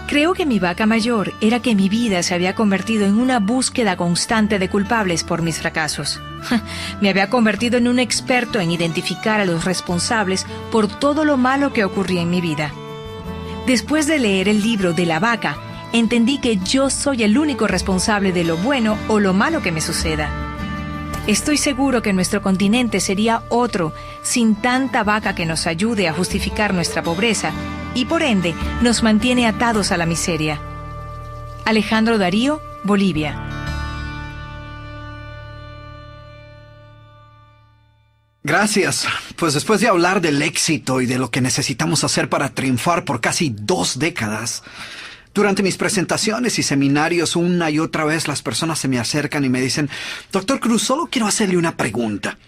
Creo que mi vaca mayor era que mi vida se había convertido en una búsqueda constante de culpables por mis fracasos. Me había convertido en un experto en identificar a los responsables por todo lo malo que ocurría en mi vida. Después de leer el libro de la vaca, entendí que yo soy el único responsable de lo bueno o lo malo que me suceda. Estoy seguro que nuestro continente sería otro sin tanta vaca que nos ayude a justificar nuestra pobreza y por ende nos mantiene atados a la miseria. Alejandro Darío, Bolivia. Gracias. Pues después de hablar del éxito y de lo que necesitamos hacer para triunfar por casi 2 décadas, durante mis presentaciones y seminarios una y otra vez las personas se me acercan y me dicen: Dr. Cruz, solo quiero hacerle una pregunta.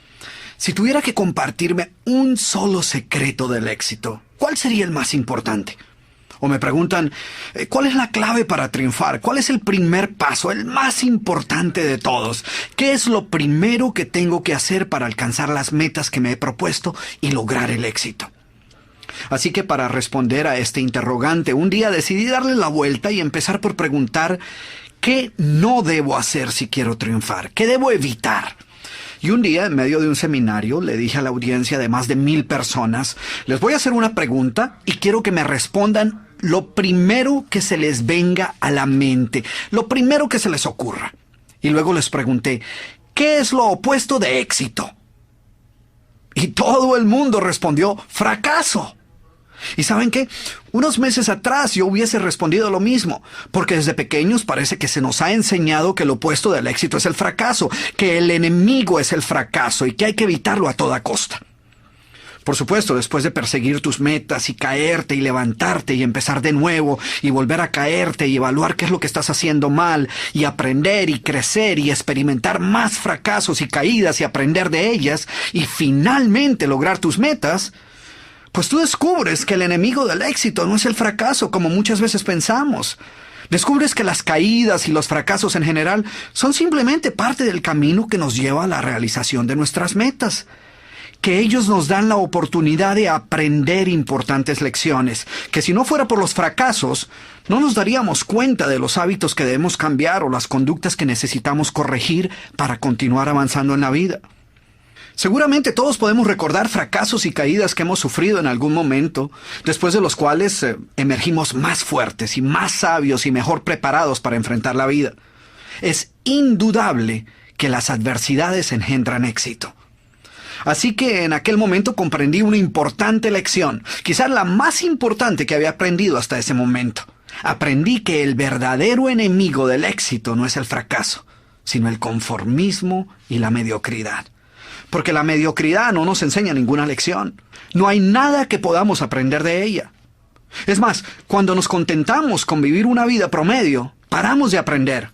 Si tuviera que compartirme un solo secreto del éxito, ¿cuál sería el más importante? O me preguntan, ¿cuál es la clave para triunfar? ¿Cuál es el primer paso, el más importante de todos? ¿Qué es lo primero que tengo que hacer para alcanzar las metas que me he propuesto y lograr el éxito? Así que para responder a este interrogante, un día decidí darle la vuelta y empezar por preguntar ¿qué no debo hacer si quiero triunfar? ¿Qué debo evitar? Y un día, en medio de un seminario, le dije a la audiencia de más de 1000 personas, les voy a hacer una pregunta y quiero que me respondan lo primero que se les venga a la mente, lo primero que se les ocurra. Y luego les pregunté, ¿qué es lo opuesto de éxito? Y todo el mundo respondió, fracaso. ¿Y saben qué? Unos meses atrás yo hubiese respondido lo mismo, porque desde pequeños parece que se nos ha enseñado que lo opuesto del éxito es el fracaso, que el enemigo es el fracaso y que hay que evitarlo a toda costa. Por supuesto, después de perseguir tus metas y caerte y levantarte y empezar de nuevo y volver a caerte y evaluar qué es lo que estás haciendo mal y aprender y crecer y experimentar más fracasos y caídas y aprender de ellas y finalmente lograr tus metas, pues tú descubres que el enemigo del éxito no es el fracaso como muchas veces pensamos. Descubres que las caídas y los fracasos en general son simplemente parte del camino que nos lleva a la realización de nuestras metas. Que ellos nos dan la oportunidad de aprender importantes lecciones, que si no fuera por los fracasos, no nos daríamos cuenta de los hábitos que debemos cambiar o las conductas que necesitamos corregir para continuar avanzando en la vida. Seguramente todos podemos recordar fracasos y caídas que hemos sufrido en algún momento, después de los cuales emergimos más fuertes y más sabios y mejor preparados para enfrentar la vida. Es indudable que las adversidades engendran éxito. Así que en aquel momento comprendí una importante lección, quizás la más importante que había aprendido hasta ese momento. Aprendí que el verdadero enemigo del éxito no es el fracaso, sino el conformismo y la mediocridad. Porque la mediocridad no nos enseña ninguna lección. No hay nada que podamos aprender de ella. Es más, cuando nos contentamos con vivir una vida promedio, paramos de aprender.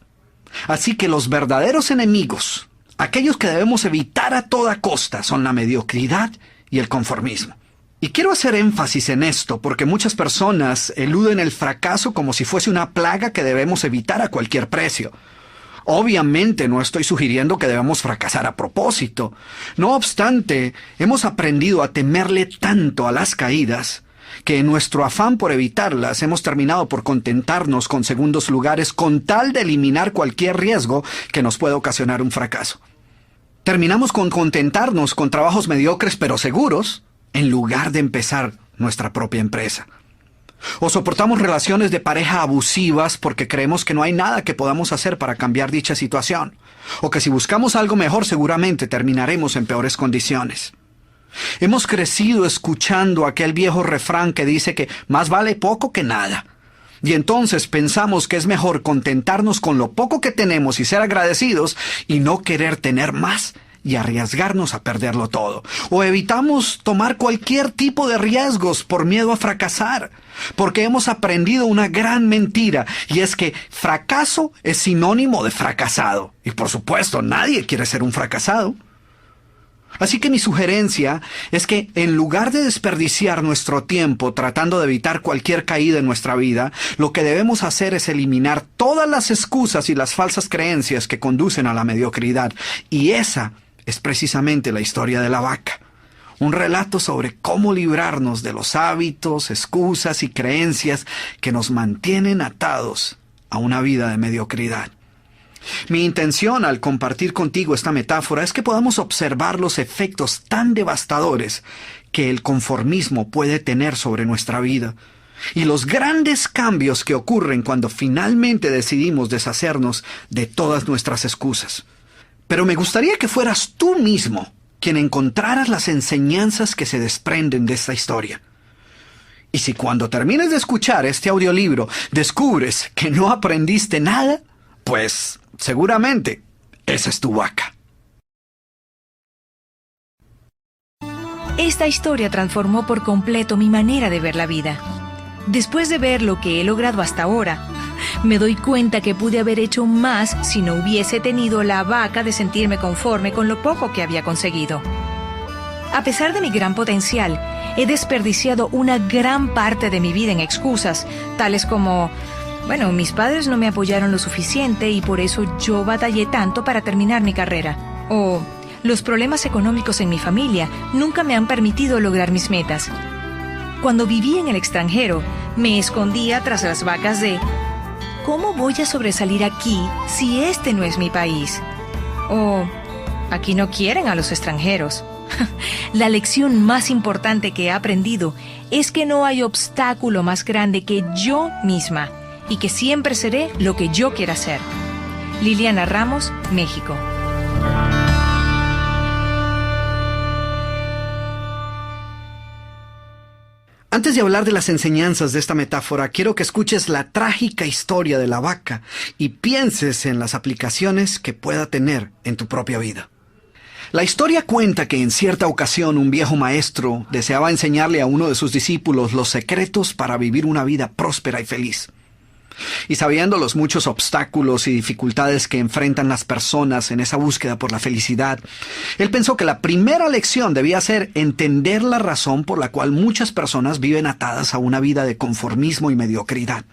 Así que los verdaderos enemigos, aquellos que debemos evitar a toda costa, son la mediocridad y el conformismo. Y quiero hacer énfasis en esto porque muchas personas eluden el fracaso como si fuese una plaga que debemos evitar a cualquier precio. Obviamente no estoy sugiriendo que debamos fracasar a propósito. No obstante, hemos aprendido a temerle tanto a las caídas que en nuestro afán por evitarlas hemos terminado por contentarnos con segundos lugares con tal de eliminar cualquier riesgo que nos pueda ocasionar un fracaso. Terminamos con contentarnos con trabajos mediocres pero seguros en lugar de empezar nuestra propia empresa. O soportamos relaciones de pareja abusivas porque creemos que no hay nada que podamos hacer para cambiar dicha situación. O que si buscamos algo mejor seguramente terminaremos en peores condiciones. Hemos crecido escuchando aquel viejo refrán que dice que más vale poco que nada. Y entonces pensamos que es mejor contentarnos con lo poco que tenemos y ser agradecidos y no querer tener más y arriesgarnos a perderlo todo. O evitamos tomar cualquier tipo de riesgos por miedo a fracasar, porque hemos aprendido una gran mentira, y es que fracaso es sinónimo de fracasado. Y por supuesto, nadie quiere ser un fracasado. Así que mi sugerencia es que en lugar de desperdiciar nuestro tiempo tratando de evitar cualquier caída en nuestra vida, lo que debemos hacer es eliminar todas las excusas y las falsas creencias que conducen a la mediocridad. Y esa es precisamente la historia de la vaca. Un relato sobre cómo librarnos de los hábitos, excusas y creencias que nos mantienen atados a una vida de mediocridad. Mi intención al compartir contigo esta metáfora es que podamos observar los efectos tan devastadores que el conformismo puede tener sobre nuestra vida y los grandes cambios que ocurren cuando finalmente decidimos deshacernos de todas nuestras excusas. Pero me gustaría que fueras tú mismo quien encontraras las enseñanzas que se desprenden de esta historia. Y si cuando termines de escuchar este audiolibro descubres que no aprendiste nada, pues seguramente esa es tu vaca. Esta historia transformó por completo mi manera de ver la vida. Después de ver lo que he logrado hasta ahora, me doy cuenta que pude haber hecho más si no hubiese tenido la vaca de sentirme conforme con lo poco que había conseguido. A pesar de mi gran potencial, he desperdiciado una gran parte de mi vida en excusas, tales como: bueno, mis padres no me apoyaron lo suficiente y por eso yo batallé tanto para terminar mi carrera. O los problemas económicos en mi familia nunca me han permitido lograr mis metas. Cuando viví en el extranjero, me escondía tras las vacas de: ¿cómo voy a sobresalir aquí si este no es mi país? O aquí no quieren a los extranjeros. La lección más importante que he aprendido es que no hay obstáculo más grande que yo misma y que siempre seré lo que yo quiera ser. Liliana Ramos, México. Antes de hablar de las enseñanzas de esta metáfora, quiero que escuches la trágica historia de la vaca y pienses en las aplicaciones que pueda tener en tu propia vida. La historia cuenta que en cierta ocasión un viejo maestro deseaba enseñarle a uno de sus discípulos los secretos para vivir una vida próspera y feliz. Y sabiendo los muchos obstáculos y dificultades que enfrentan las personas en esa búsqueda por la felicidad, él pensó que la primera lección debía ser entender la razón por la cual muchas personas viven atadas a una vida de conformismo y mediocridad.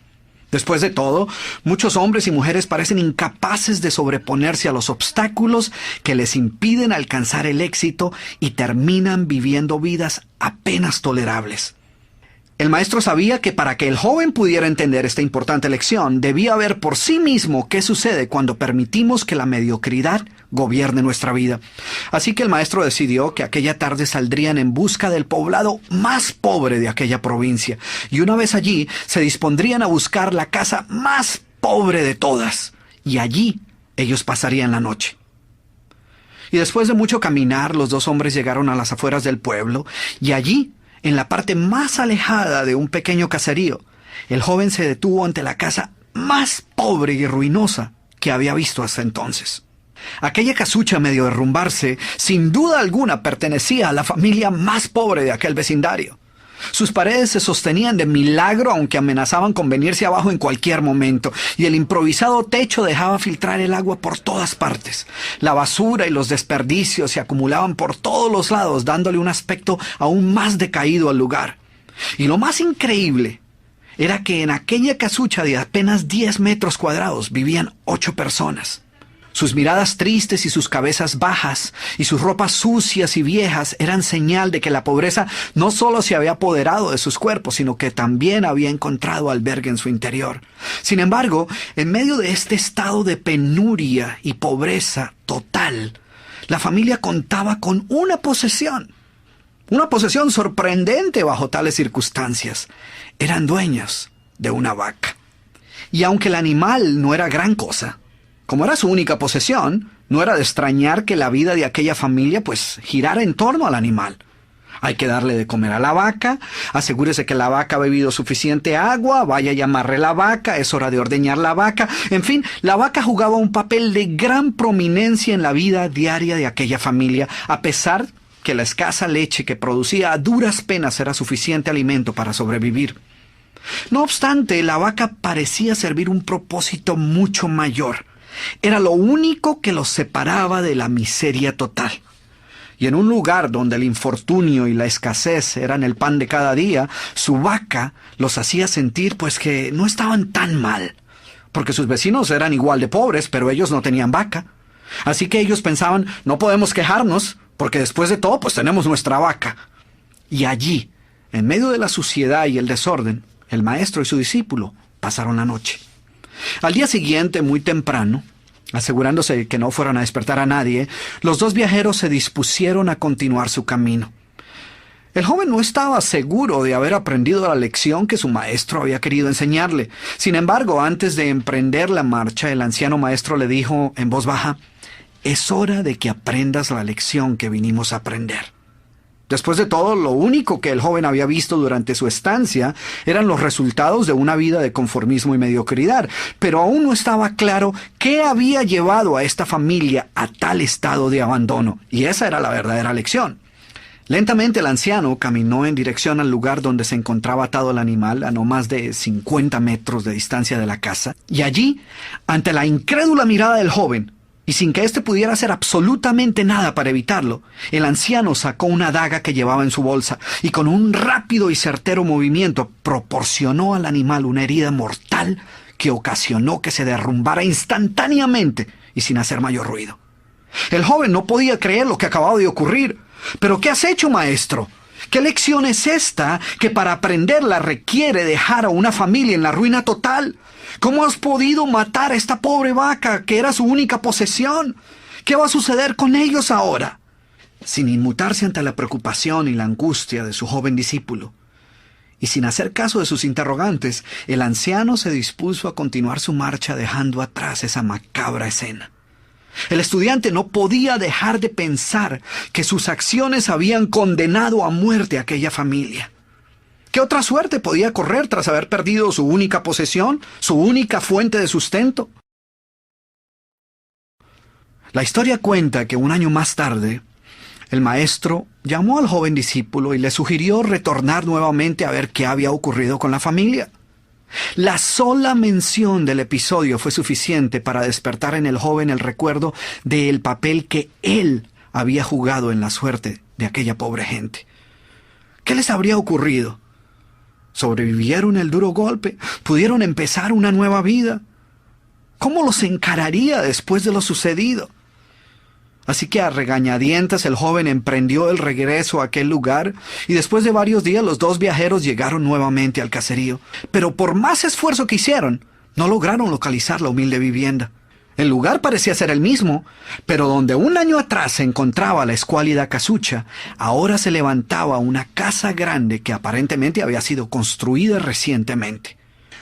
Después de todo, muchos hombres y mujeres parecen incapaces de sobreponerse a los obstáculos que les impiden alcanzar el éxito y terminan viviendo vidas apenas tolerables. El maestro sabía que para que el joven pudiera entender esta importante lección, debía ver por sí mismo qué sucede cuando permitimos que la mediocridad gobierne nuestra vida. Así que el maestro decidió que aquella tarde saldrían en busca del poblado más pobre de aquella provincia, y una vez allí se dispondrían a buscar la casa más pobre de todas, y allí ellos pasarían la noche. Y después de mucho caminar, los dos hombres llegaron a las afueras del pueblo, y allí, en la parte más alejada de un pequeño caserío, el joven se detuvo ante la casa más pobre y ruinosa que había visto hasta entonces. Aquella casucha, medio derrumbarse, sin duda alguna pertenecía a la familia más pobre de aquel vecindario. Sus paredes se sostenían de milagro, aunque amenazaban con venirse abajo en cualquier momento, y el improvisado techo dejaba filtrar el agua por todas partes. La basura y los desperdicios se acumulaban por todos los lados, dándole un aspecto aún más decaído al lugar. Y lo más increíble era que en aquella casucha de apenas 10 metros cuadrados vivían 8 personas. Sus miradas tristes y sus cabezas bajas y sus ropas sucias y viejas eran señal de que la pobreza no solo se había apoderado de sus cuerpos, sino que también había encontrado albergue en su interior. Sin embargo, en medio de este estado de penuria y pobreza total, la familia contaba con una posesión sorprendente bajo tales circunstancias. Eran dueños de una vaca. Y aunque el animal no era gran cosa, como era su única posesión, no era de extrañar que la vida de aquella familia girara en torno al animal. Hay que darle de comer a la vaca, asegúrese que la vaca ha bebido suficiente agua, vaya a llamarle la vaca, es hora de ordeñar la vaca. En fin, la vaca jugaba un papel de gran prominencia en la vida diaria de aquella familia, a pesar que la escasa leche que producía a duras penas era suficiente alimento para sobrevivir. No obstante, la vaca parecía servir un propósito mucho mayor. Era lo único que los separaba de la miseria total. Y en un lugar donde el infortunio y la escasez eran el pan de cada día, su vaca los hacía sentir que no estaban tan mal, porque sus vecinos eran igual de pobres, pero ellos no tenían vaca. Así que ellos pensaban: no podemos quejarnos, porque después de todo, pues tenemos nuestra vaca. Y allí, en medio de la suciedad y el desorden, el maestro y su discípulo pasaron la noche. Al día siguiente, muy temprano, asegurándose de que no fueran a despertar a nadie, los dos viajeros se dispusieron a continuar su camino. El joven no estaba seguro de haber aprendido la lección que su maestro había querido enseñarle. Sin embargo, antes de emprender la marcha, el anciano maestro le dijo en voz baja: «Es hora de que aprendas la lección que vinimos a aprender». Después de todo, lo único que el joven había visto durante su estancia eran los resultados de una vida de conformismo y mediocridad, pero aún no estaba claro qué había llevado a esta familia a tal estado de abandono, y esa era la verdadera lección. Lentamente el anciano caminó en dirección al lugar donde se encontraba atado el animal, a no más de 50 metros de distancia de la casa, y allí, ante la incrédula mirada del joven, y sin que éste pudiera hacer absolutamente nada para evitarlo, el anciano sacó una daga que llevaba en su bolsa y con un rápido y certero movimiento proporcionó al animal una herida mortal que ocasionó que se derrumbara instantáneamente y sin hacer mayor ruido. El joven no podía creer lo que acababa de ocurrir. «¿Pero qué has hecho, maestro? ¿Qué lección es esta que para aprenderla requiere dejar a una familia en la ruina total? ¿Cómo has podido matar a esta pobre vaca que era su única posesión? ¿Qué va a suceder con ellos ahora?» Sin inmutarse ante la preocupación y la angustia de su joven discípulo, y sin hacer caso de sus interrogantes, el anciano se dispuso a continuar su marcha dejando atrás esa macabra escena. El estudiante no podía dejar de pensar que sus acciones habían condenado a muerte a aquella familia. ¿Qué otra suerte podía correr tras haber perdido su única posesión, su única fuente de sustento? La historia cuenta que un año más tarde, el maestro llamó al joven discípulo y le sugirió retornar nuevamente a ver qué había ocurrido con la familia. La sola mención del episodio fue suficiente para despertar en el joven el recuerdo del papel que él había jugado en la suerte de aquella pobre gente. ¿Qué les habría ocurrido? ¿Sobrevivieron el duro golpe? ¿Pudieron empezar una nueva vida? ¿Cómo los encararía después de lo sucedido? Así que a regañadientes el joven emprendió el regreso a aquel lugar y después de varios días los dos viajeros llegaron nuevamente al caserío. Pero por más esfuerzo que hicieron, no lograron localizar la humilde vivienda. El lugar parecía ser el mismo, pero donde un año atrás se encontraba la escuálida casucha, ahora se levantaba una casa grande que aparentemente había sido construida recientemente.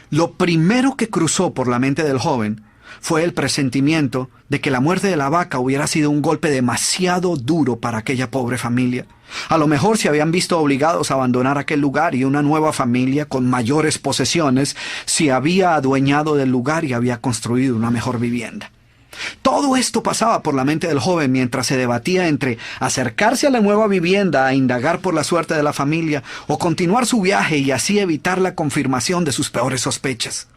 Lo primero que cruzó por la mente del joven fue el presentimiento de que la muerte de la vaca hubiera sido un golpe demasiado duro para aquella pobre familia. A lo mejor se habían visto obligados a abandonar aquel lugar y una nueva familia con mayores posesiones se había adueñado del lugar y había construido una mejor vivienda. Todo esto pasaba por la mente del joven mientras se debatía entre acercarse a la nueva vivienda a indagar por la suerte de la familia o continuar su viaje y así evitar la confirmación de sus peores sospechas.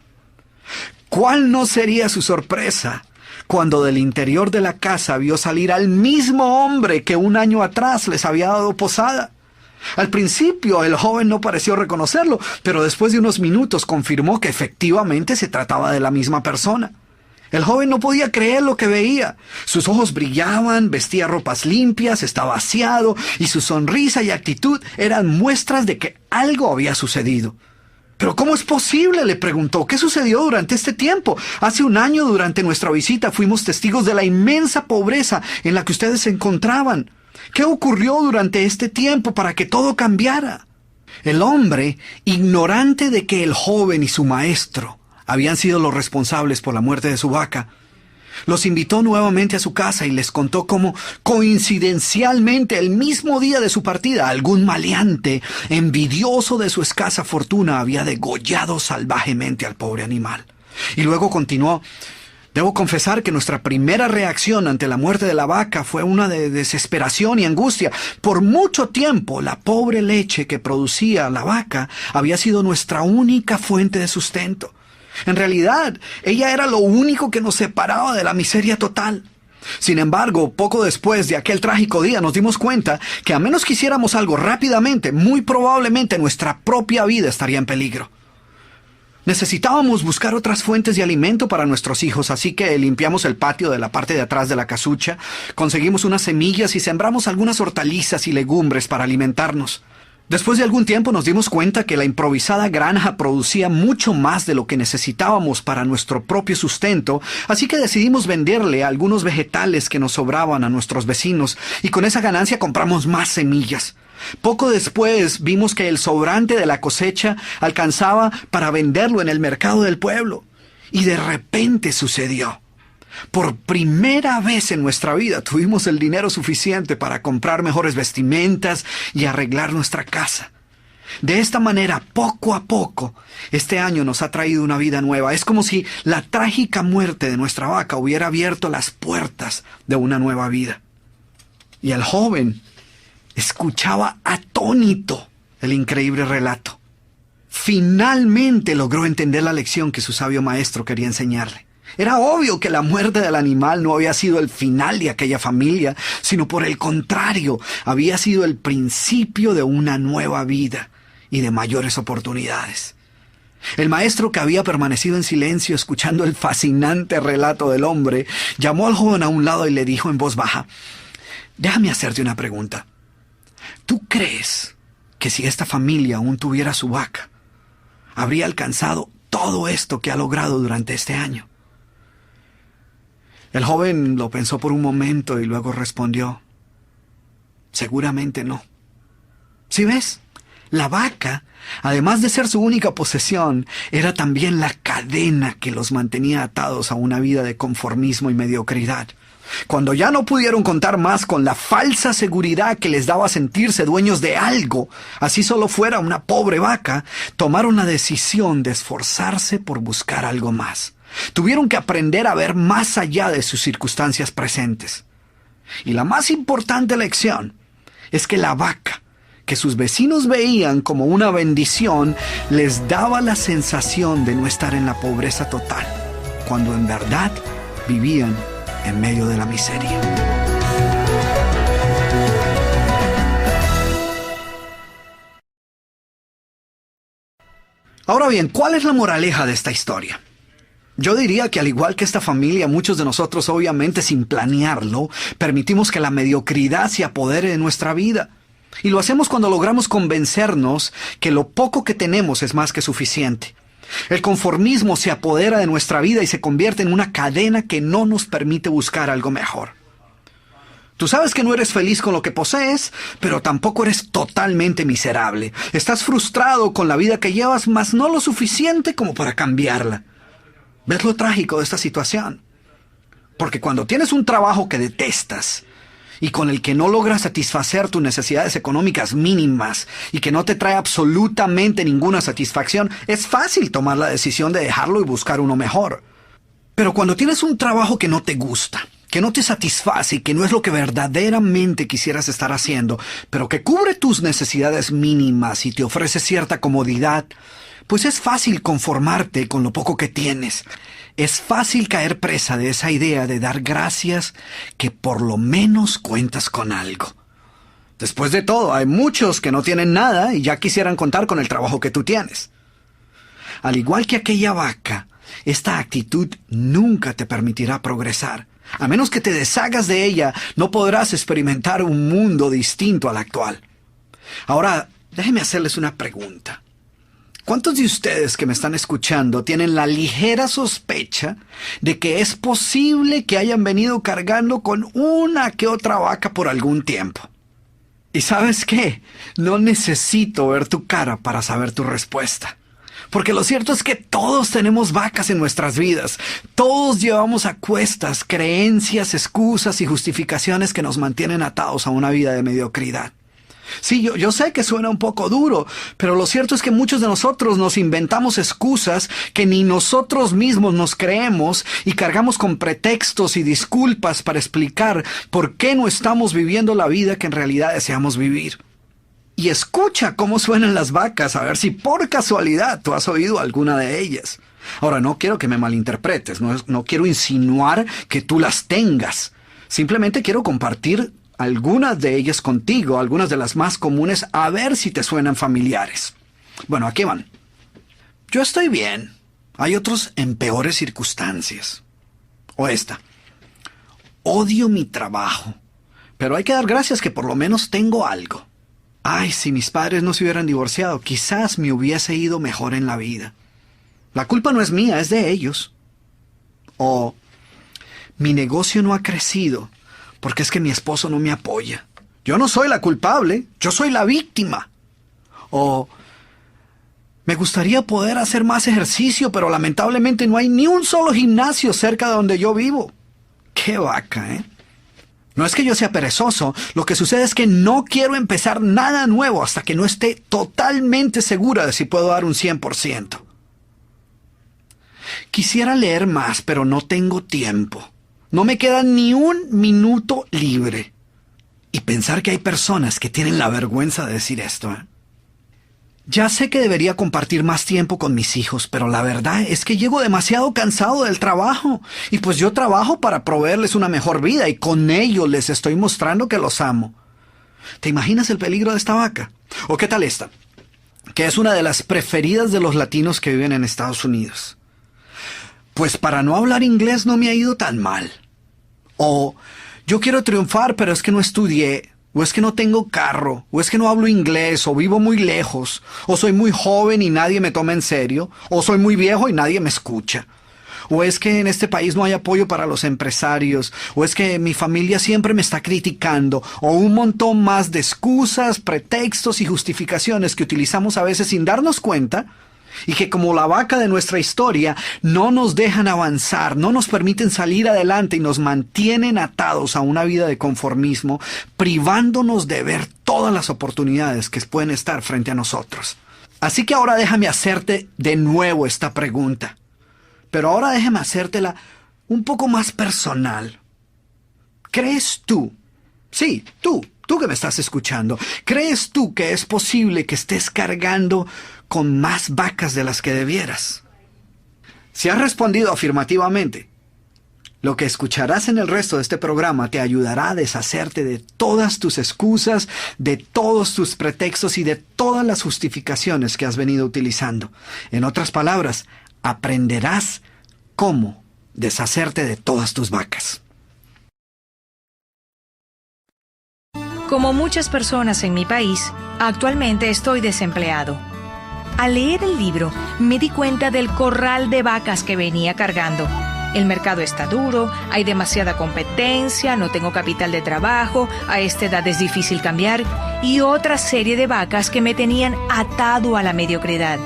¿Cuál no sería su sorpresa cuando del interior de la casa vio salir al mismo hombre que un año atrás les había dado posada? Al principio el joven no pareció reconocerlo, pero después de unos minutos confirmó que efectivamente se trataba de la misma persona. El joven no podía creer lo que veía. Sus ojos brillaban, vestía ropas limpias, estaba aseado y su sonrisa y actitud eran muestras de que algo había sucedido. «¿Pero cómo es posible?», le preguntó. «¿Qué sucedió durante este tiempo? Hace un año, durante nuestra visita, fuimos testigos de la inmensa pobreza en la que ustedes se encontraban. ¿Qué ocurrió durante este tiempo para que todo cambiara?». El hombre, ignorante de que el joven y su maestro habían sido los responsables por la muerte de su vaca, los invitó nuevamente a su casa y les contó cómo, coincidencialmente, el mismo día de su partida, algún maleante, envidioso de su escasa fortuna, había degollado salvajemente al pobre animal. Y luego continuó: «Debo confesar que nuestra primera reacción ante la muerte de la vaca fue una de desesperación y angustia. Por mucho tiempo, la pobre leche que producía la vaca había sido nuestra única fuente de sustento. En realidad, ella era lo único que nos separaba de la miseria total. Sin embargo, poco después de aquel trágico día nos dimos cuenta que a menos que hiciéramos algo rápidamente, muy probablemente nuestra propia vida estaría en peligro». Necesitábamos buscar otras fuentes de alimento para nuestros hijos, así que limpiamos el patio de la parte de atrás de la casucha, conseguimos unas semillas y sembramos algunas hortalizas y legumbres para alimentarnos. Después de algún tiempo nos dimos cuenta que la improvisada granja producía mucho más de lo que necesitábamos para nuestro propio sustento, así que decidimos venderle algunos vegetales que nos sobraban a nuestros vecinos y con esa ganancia compramos más semillas. Poco después vimos que el sobrante de la cosecha alcanzaba para venderlo en el mercado del pueblo. Y de repente sucedió. Por primera vez en nuestra vida tuvimos el dinero suficiente para comprar mejores vestimentas y arreglar nuestra casa. De esta manera, poco a poco, este año nos ha traído una vida nueva. Es como si la trágica muerte de nuestra vaca hubiera abierto las puertas de una nueva vida. Y el joven escuchaba atónito el increíble relato. Finalmente logró entender la lección que su sabio maestro quería enseñarle. Era obvio que la muerte del animal no había sido el final de aquella familia, sino por el contrario, había sido el principio de una nueva vida y de mayores oportunidades. El maestro, que había permanecido en silencio escuchando el fascinante relato del hombre, llamó al joven a un lado y le dijo en voz baja: «Déjame hacerte una pregunta. ¿Tú crees que si esta familia aún tuviera su vaca, habría alcanzado todo esto que ha logrado durante este año?» El joven lo pensó por un momento y luego respondió: «Seguramente no. ¿Sí ves? La vaca, además de ser su única posesión, era también la cadena que los mantenía atados a una vida de conformismo y mediocridad. Cuando ya no pudieron contar más con la falsa seguridad que les daba sentirse dueños de algo, así solo fuera una pobre vaca, tomaron la decisión de esforzarse por buscar algo más. Tuvieron que aprender a ver más allá de sus circunstancias presentes. Y la más importante lección es que la vaca, que sus vecinos veían como una bendición, les daba la sensación de no estar en la pobreza total, cuando en verdad vivían en medio de la miseria. Ahora bien, ¿cuál es la moraleja de esta historia? Yo diría que al igual que esta familia, muchos de nosotros, obviamente sin planearlo, permitimos que la mediocridad se apodere de nuestra vida. Y lo hacemos cuando logramos convencernos que lo poco que tenemos es más que suficiente. El conformismo se apodera de nuestra vida y se convierte en una cadena que no nos permite buscar algo mejor. Tú sabes que no eres feliz con lo que posees, pero tampoco eres totalmente miserable. Estás frustrado con la vida que llevas, mas no lo suficiente como para cambiarla. ¿Ves lo trágico de esta situación? Porque cuando tienes un trabajo que detestas y con el que no logras satisfacer tus necesidades económicas mínimas y que no te trae absolutamente ninguna satisfacción, es fácil tomar la decisión de dejarlo y buscar uno mejor. Pero cuando tienes un trabajo que no te gusta, que no te satisface y que no es lo que verdaderamente quisieras estar haciendo, pero que cubre tus necesidades mínimas y te ofrece cierta comodidad, pues es fácil conformarte con lo poco que tienes. Es fácil caer presa de esa idea de dar gracias que por lo menos cuentas con algo. Después de todo, hay muchos que no tienen nada y ya quisieran contar con el trabajo que tú tienes. Al igual que aquella vaca, esta actitud nunca te permitirá progresar. A menos que te deshagas de ella, no podrás experimentar un mundo distinto al actual. Ahora, déjenme hacerles una pregunta. ¿Cuántos de ustedes que me están escuchando tienen la ligera sospecha de que es posible que hayan venido cargando con una que otra vaca por algún tiempo? ¿Y sabes qué? No necesito ver tu cara para saber tu respuesta. Porque lo cierto es que todos tenemos vacas en nuestras vidas. Todos llevamos a cuestas creencias, excusas y justificaciones que nos mantienen atados a una vida de mediocridad. Sí, yo sé que suena un poco duro, pero lo cierto es que muchos de nosotros nos inventamos excusas que ni nosotros mismos nos creemos y cargamos con pretextos y disculpas para explicar por qué no estamos viviendo la vida que en realidad deseamos vivir. Y escucha cómo suenan las vacas, a ver si por casualidad tú has oído alguna de ellas. Ahora, no quiero que me malinterpretes, no quiero insinuar que tú las tengas. Simplemente quiero compartir algunas de ellas contigo, algunas de las más comunes, a ver si te suenan familiares. Bueno, aquí van. Yo estoy bien. Hay otros en peores circunstancias. O esta. Odio mi trabajo, pero hay que dar gracias que por lo menos tengo algo. Ay, si mis padres no se hubieran divorciado, quizás me hubiese ido mejor en la vida. La culpa no es mía, es de ellos. O mi negocio no ha crecido porque es que mi esposo no me apoya. Yo no soy la culpable, yo soy la víctima. O me gustaría poder hacer más ejercicio, pero lamentablemente no hay ni un solo gimnasio cerca de donde yo vivo. ¡Qué vaca, eh! No es que yo sea perezoso, lo que sucede es que no quiero empezar nada nuevo hasta que no esté totalmente segura de si puedo dar un 100%. Quisiera leer más, pero no tengo tiempo. No me queda ni un minuto libre. Y pensar que hay personas que tienen la vergüenza de decir esto, ¿eh? Ya sé que debería compartir más tiempo con mis hijos, pero la verdad es que llego demasiado cansado del trabajo. Y pues yo trabajo para proveerles una mejor vida y con ello les estoy mostrando que los amo. ¿Te imaginas el peligro de esta vaca? ¿O qué tal esta? Que es una de las preferidas de los latinos que viven en Estados Unidos. Pues para no hablar inglés no me ha ido tan mal. O yo quiero triunfar, pero es que no estudié. O es que no tengo carro, o es que no hablo inglés, o vivo muy lejos, o soy muy joven y nadie me toma en serio, o soy muy viejo y nadie me escucha. O es que en este país no hay apoyo para los empresarios, o es que mi familia siempre me está criticando, o un montón más de excusas, pretextos y justificaciones que utilizamos a veces sin darnos cuenta, y que como la vaca de nuestra historia no nos dejan avanzar, no nos permiten salir adelante y nos mantienen atados a una vida de conformismo, privándonos de ver todas las oportunidades que pueden estar frente a nosotros. Así que ahora déjame hacerte de nuevo esta pregunta, pero ahora déjame hacértela un poco más personal. ¿Crees tú? Sí, tú que me estás escuchando, ¿crees tú que es posible que estés cargando con más vacas de las que debieras? Si has respondido afirmativamente, lo que escucharás en el resto de este programa te ayudará a deshacerte de todas tus excusas, de todos tus pretextos y de todas las justificaciones que has venido utilizando. En otras palabras, aprenderás cómo deshacerte de todas tus vacas. Como muchas personas en mi país, actualmente estoy desempleado. Al leer el libro, me di cuenta del corral de vacas que venía cargando. El mercado está duro, hay demasiada competencia, no tengo capital de trabajo, a esta edad es difícil cambiar, y otra serie de vacas que me tenían atado a la mediocridad.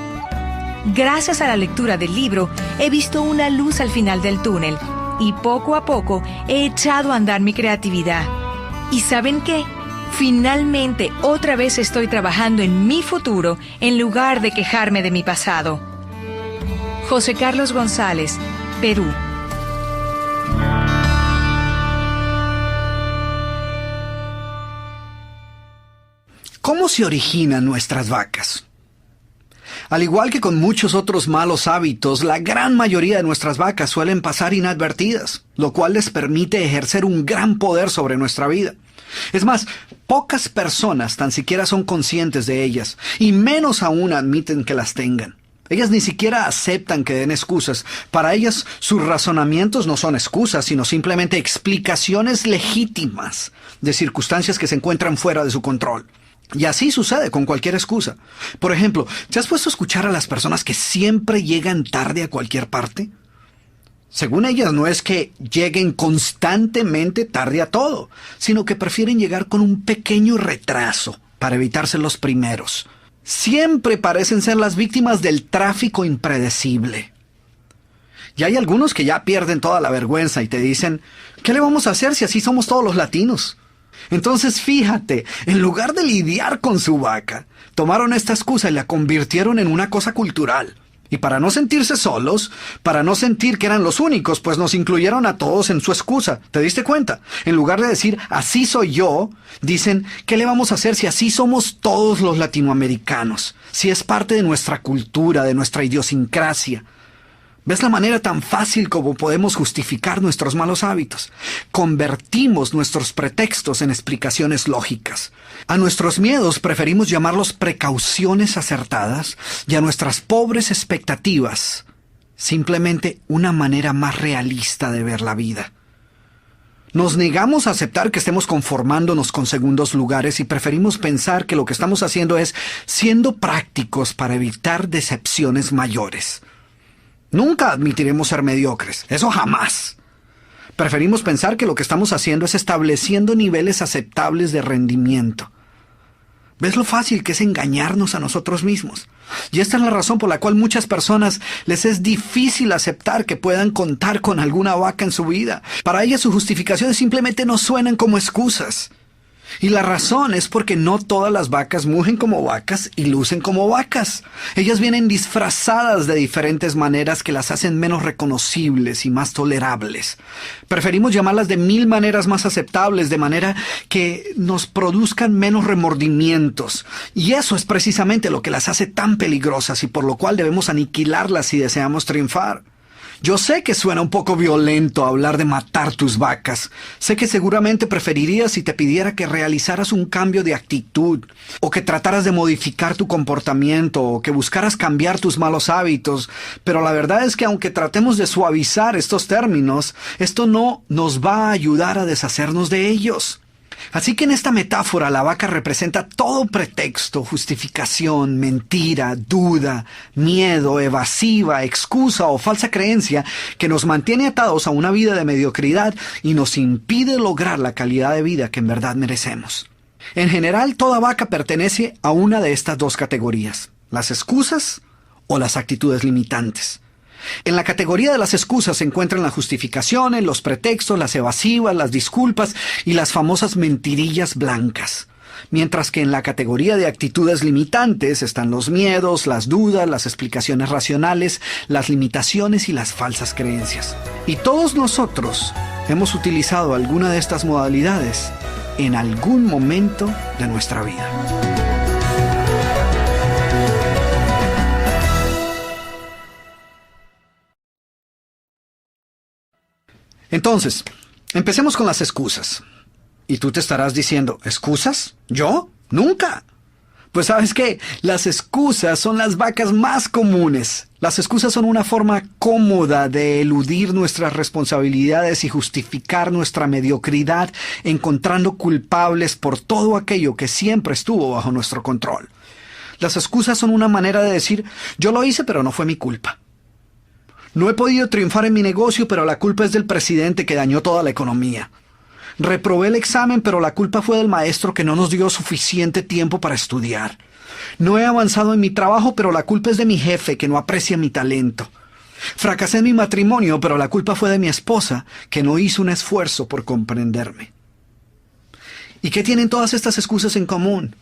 Gracias a la lectura del libro, he visto una luz al final del túnel, y poco a poco he echado a andar mi creatividad. ¿Y saben qué? Finalmente, otra vez estoy trabajando en mi futuro en lugar de quejarme de mi pasado. José Carlos González, Perú. ¿Cómo se originan nuestras vacas? Al igual que con muchos otros malos hábitos, la gran mayoría de nuestras vacas suelen pasar inadvertidas, lo cual les permite ejercer un gran poder sobre nuestra vida. Es más, pocas personas tan siquiera son conscientes de ellas, y menos aún admiten que las tengan. Ellas ni siquiera aceptan que den excusas. Para ellas, sus razonamientos no son excusas, sino simplemente explicaciones legítimas de circunstancias que se encuentran fuera de su control. Y así sucede con cualquier excusa. Por ejemplo, ¿te has puesto a escuchar a las personas que siempre llegan tarde a cualquier parte? Según ellas, no es que lleguen constantemente tarde a todo, sino que prefieren llegar con un pequeño retraso para evitarse los primeros. Siempre parecen ser las víctimas del tráfico impredecible. Y hay algunos que ya pierden toda la vergüenza y te dicen, ¿qué le vamos a hacer si así somos todos los latinos? Entonces fíjate, en lugar de lidiar con su vaca, tomaron esta excusa y la convirtieron en una cosa cultural. Y para no sentirse solos, para no sentir que eran los únicos, pues nos incluyeron a todos en su excusa. ¿Te diste cuenta? En lugar de decir, así soy yo, dicen, ¿qué le vamos a hacer si así somos todos los latinoamericanos? Si es parte de nuestra cultura, de nuestra idiosincrasia. ¿Ves la manera tan fácil como podemos justificar nuestros malos hábitos? Convertimos nuestros pretextos en explicaciones lógicas. A nuestros miedos preferimos llamarlos precauciones acertadas y a nuestras pobres expectativas simplemente una manera más realista de ver la vida. Nos negamos a aceptar que estemos conformándonos con segundos lugares y preferimos pensar que lo que estamos haciendo es siendo prácticos para evitar decepciones mayores. Nunca admitiremos ser mediocres, eso jamás. Preferimos pensar que lo que estamos haciendo es estableciendo niveles aceptables de rendimiento. ¿Ves lo fácil que es engañarnos a nosotros mismos? Y esta es la razón por la cual muchas personas les es difícil aceptar que puedan contar con alguna vaca en su vida. Para ellas sus justificaciones simplemente no suenan como excusas. Y la razón es porque no todas las vacas mugen como vacas y lucen como vacas. Ellas vienen disfrazadas de diferentes maneras que las hacen menos reconocibles y más tolerables. Preferimos llamarlas de 1000 maneras más aceptables, de manera que nos produzcan menos remordimientos. Y eso es precisamente lo que las hace tan peligrosas y por lo cual debemos aniquilarlas si deseamos triunfar. Yo sé que suena un poco violento hablar de matar tus vacas. Sé que seguramente preferirías si te pidiera que realizaras un cambio de actitud, o que trataras de modificar tu comportamiento, o que buscaras cambiar tus malos hábitos. Pero la verdad es que aunque tratemos de suavizar estos términos, esto no nos va a ayudar a deshacernos de ellos. Así que en esta metáfora la vaca representa todo pretexto, justificación, mentira, duda, miedo, evasiva, excusa o falsa creencia que nos mantiene atados a una vida de mediocridad y nos impide lograr la calidad de vida que en verdad merecemos. En general, toda vaca pertenece a una de estas dos categorías: las excusas o las actitudes limitantes. En la categoría de las excusas se encuentran las justificaciones, los pretextos, las evasivas, las disculpas y las famosas mentirillas blancas. Mientras que en la categoría de actitudes limitantes están los miedos, las dudas, las explicaciones racionales, las limitaciones y las falsas creencias. Y todos nosotros hemos utilizado alguna de estas modalidades en algún momento de nuestra vida. Entonces, empecemos con las excusas. Y tú te estarás diciendo, ¿excusas? ¿Yo? ¡Nunca! Pues ¿sabes qué? Las excusas son las vacas más comunes. Las excusas son una forma cómoda de eludir nuestras responsabilidades y justificar nuestra mediocridad, encontrando culpables por todo aquello que siempre estuvo bajo nuestro control. Las excusas son una manera de decir, yo lo hice pero no fue mi culpa. No he podido triunfar en mi negocio, pero la culpa es del presidente que dañó toda la economía. Reprobé el examen, pero la culpa fue del maestro que no nos dio suficiente tiempo para estudiar. No he avanzado en mi trabajo, pero la culpa es de mi jefe que no aprecia mi talento. Fracasé en mi matrimonio, pero la culpa fue de mi esposa que no hizo un esfuerzo por comprenderme. ¿Y qué tienen todas estas excusas en común?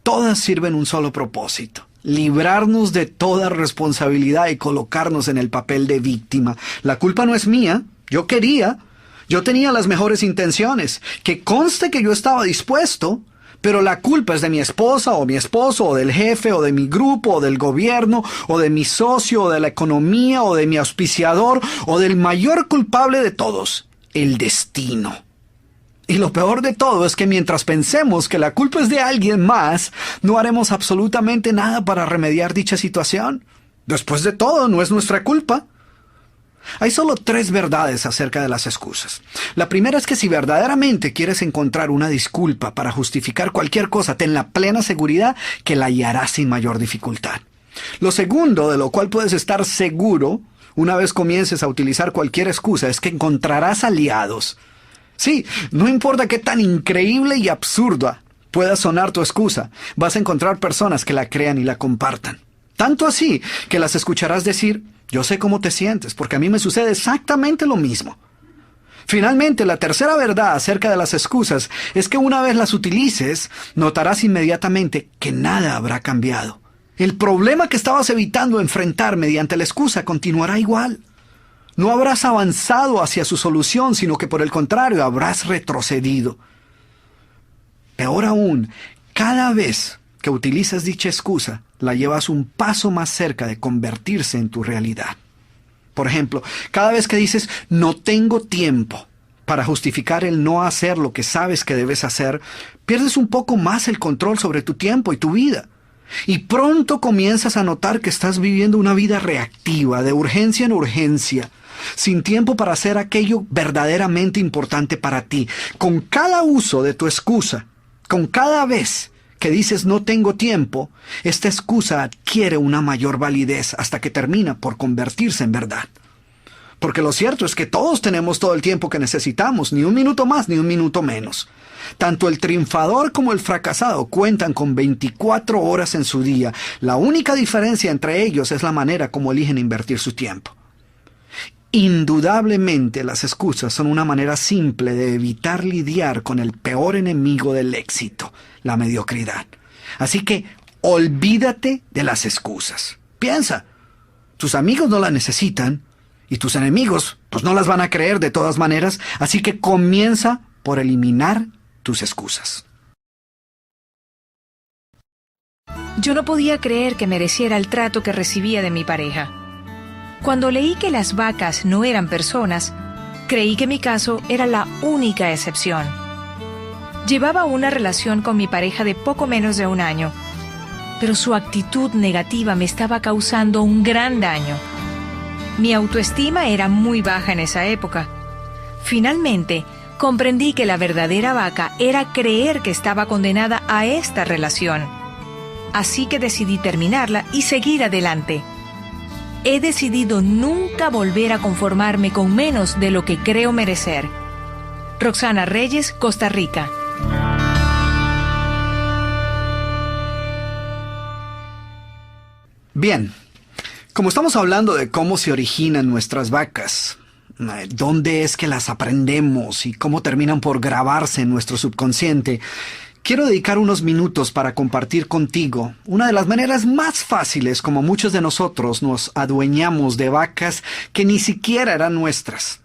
Todas sirven un solo propósito: librarnos de toda responsabilidad y colocarnos en el papel de víctima. La culpa no es mía, yo tenía las mejores intenciones, que conste que yo estaba dispuesto, pero la culpa es de mi esposa o mi esposo o del jefe o de mi grupo o del gobierno o de mi socio o de la economía o de mi auspiciador o del mayor culpable de todos, el destino. Y lo peor de todo es que mientras pensemos que la culpa es de alguien más, no haremos absolutamente nada para remediar dicha situación. Después de todo, no es nuestra culpa. Hay solo 3 verdades acerca de las excusas. La primera es que si verdaderamente quieres encontrar una disculpa para justificar cualquier cosa, ten la plena seguridad que la hallarás sin mayor dificultad. Lo segundo, de lo cual puedes estar seguro una vez comiences a utilizar cualquier excusa, es que encontrarás aliados. Sí, no importa qué tan increíble y absurda pueda sonar tu excusa, vas a encontrar personas que la crean y la compartan. Tanto así que las escucharás decir, yo sé cómo te sientes, porque a mí me sucede exactamente lo mismo. Finalmente, la tercera verdad acerca de las excusas es que una vez las utilices, notarás inmediatamente que nada habrá cambiado. El problema que estabas evitando enfrentar mediante la excusa continuará igual. No habrás avanzado hacia su solución, sino que por el contrario habrás retrocedido. Peor aún, cada vez que utilizas dicha excusa, la llevas un paso más cerca de convertirse en tu realidad. Por ejemplo, cada vez que dices no tengo tiempo para justificar el no hacer lo que sabes que debes hacer, pierdes un poco más el control sobre tu tiempo y tu vida. Y pronto comienzas a notar que estás viviendo una vida reactiva, de urgencia en urgencia, sin tiempo para hacer aquello verdaderamente importante para ti. Con cada uso de tu excusa, con cada vez que dices no tengo tiempo, esta excusa adquiere una mayor validez hasta que termina por convertirse en verdad. Porque lo cierto es que todos tenemos todo el tiempo que necesitamos, ni un minuto más ni un minuto menos. Tanto el triunfador como el fracasado cuentan con 24 horas en su día. La única diferencia entre ellos es la manera como eligen invertir su tiempo. Indudablemente las excusas son una manera simple de evitar lidiar con el peor enemigo del éxito, la mediocridad. Así que olvídate de las excusas. Piensa, tus amigos no las necesitan y tus enemigos pues no las van a creer de todas maneras, así que comienza por eliminar tus excusas. Yo no podía creer que mereciera el trato que recibía de mi pareja. Cuando leí que las vacas no eran personas, creí que mi caso era la única excepción. Llevaba una relación con mi pareja de poco menos de un año, pero su actitud negativa me estaba causando un gran daño. Mi autoestima era muy baja en esa época. Finalmente, comprendí que la verdadera vaca era creer que estaba condenada a esta relación. Así que decidí terminarla y seguir adelante. He decidido nunca volver a conformarme con menos de lo que creo merecer. Roxana Reyes, Costa Rica. Bien, como estamos hablando de cómo se originan nuestras vacas, dónde es que las aprendemos y cómo terminan por grabarse en nuestro subconsciente, quiero dedicar unos minutos para compartir contigo una de las maneras más fáciles como muchos de nosotros nos adueñamos de vacas que ni siquiera eran nuestras.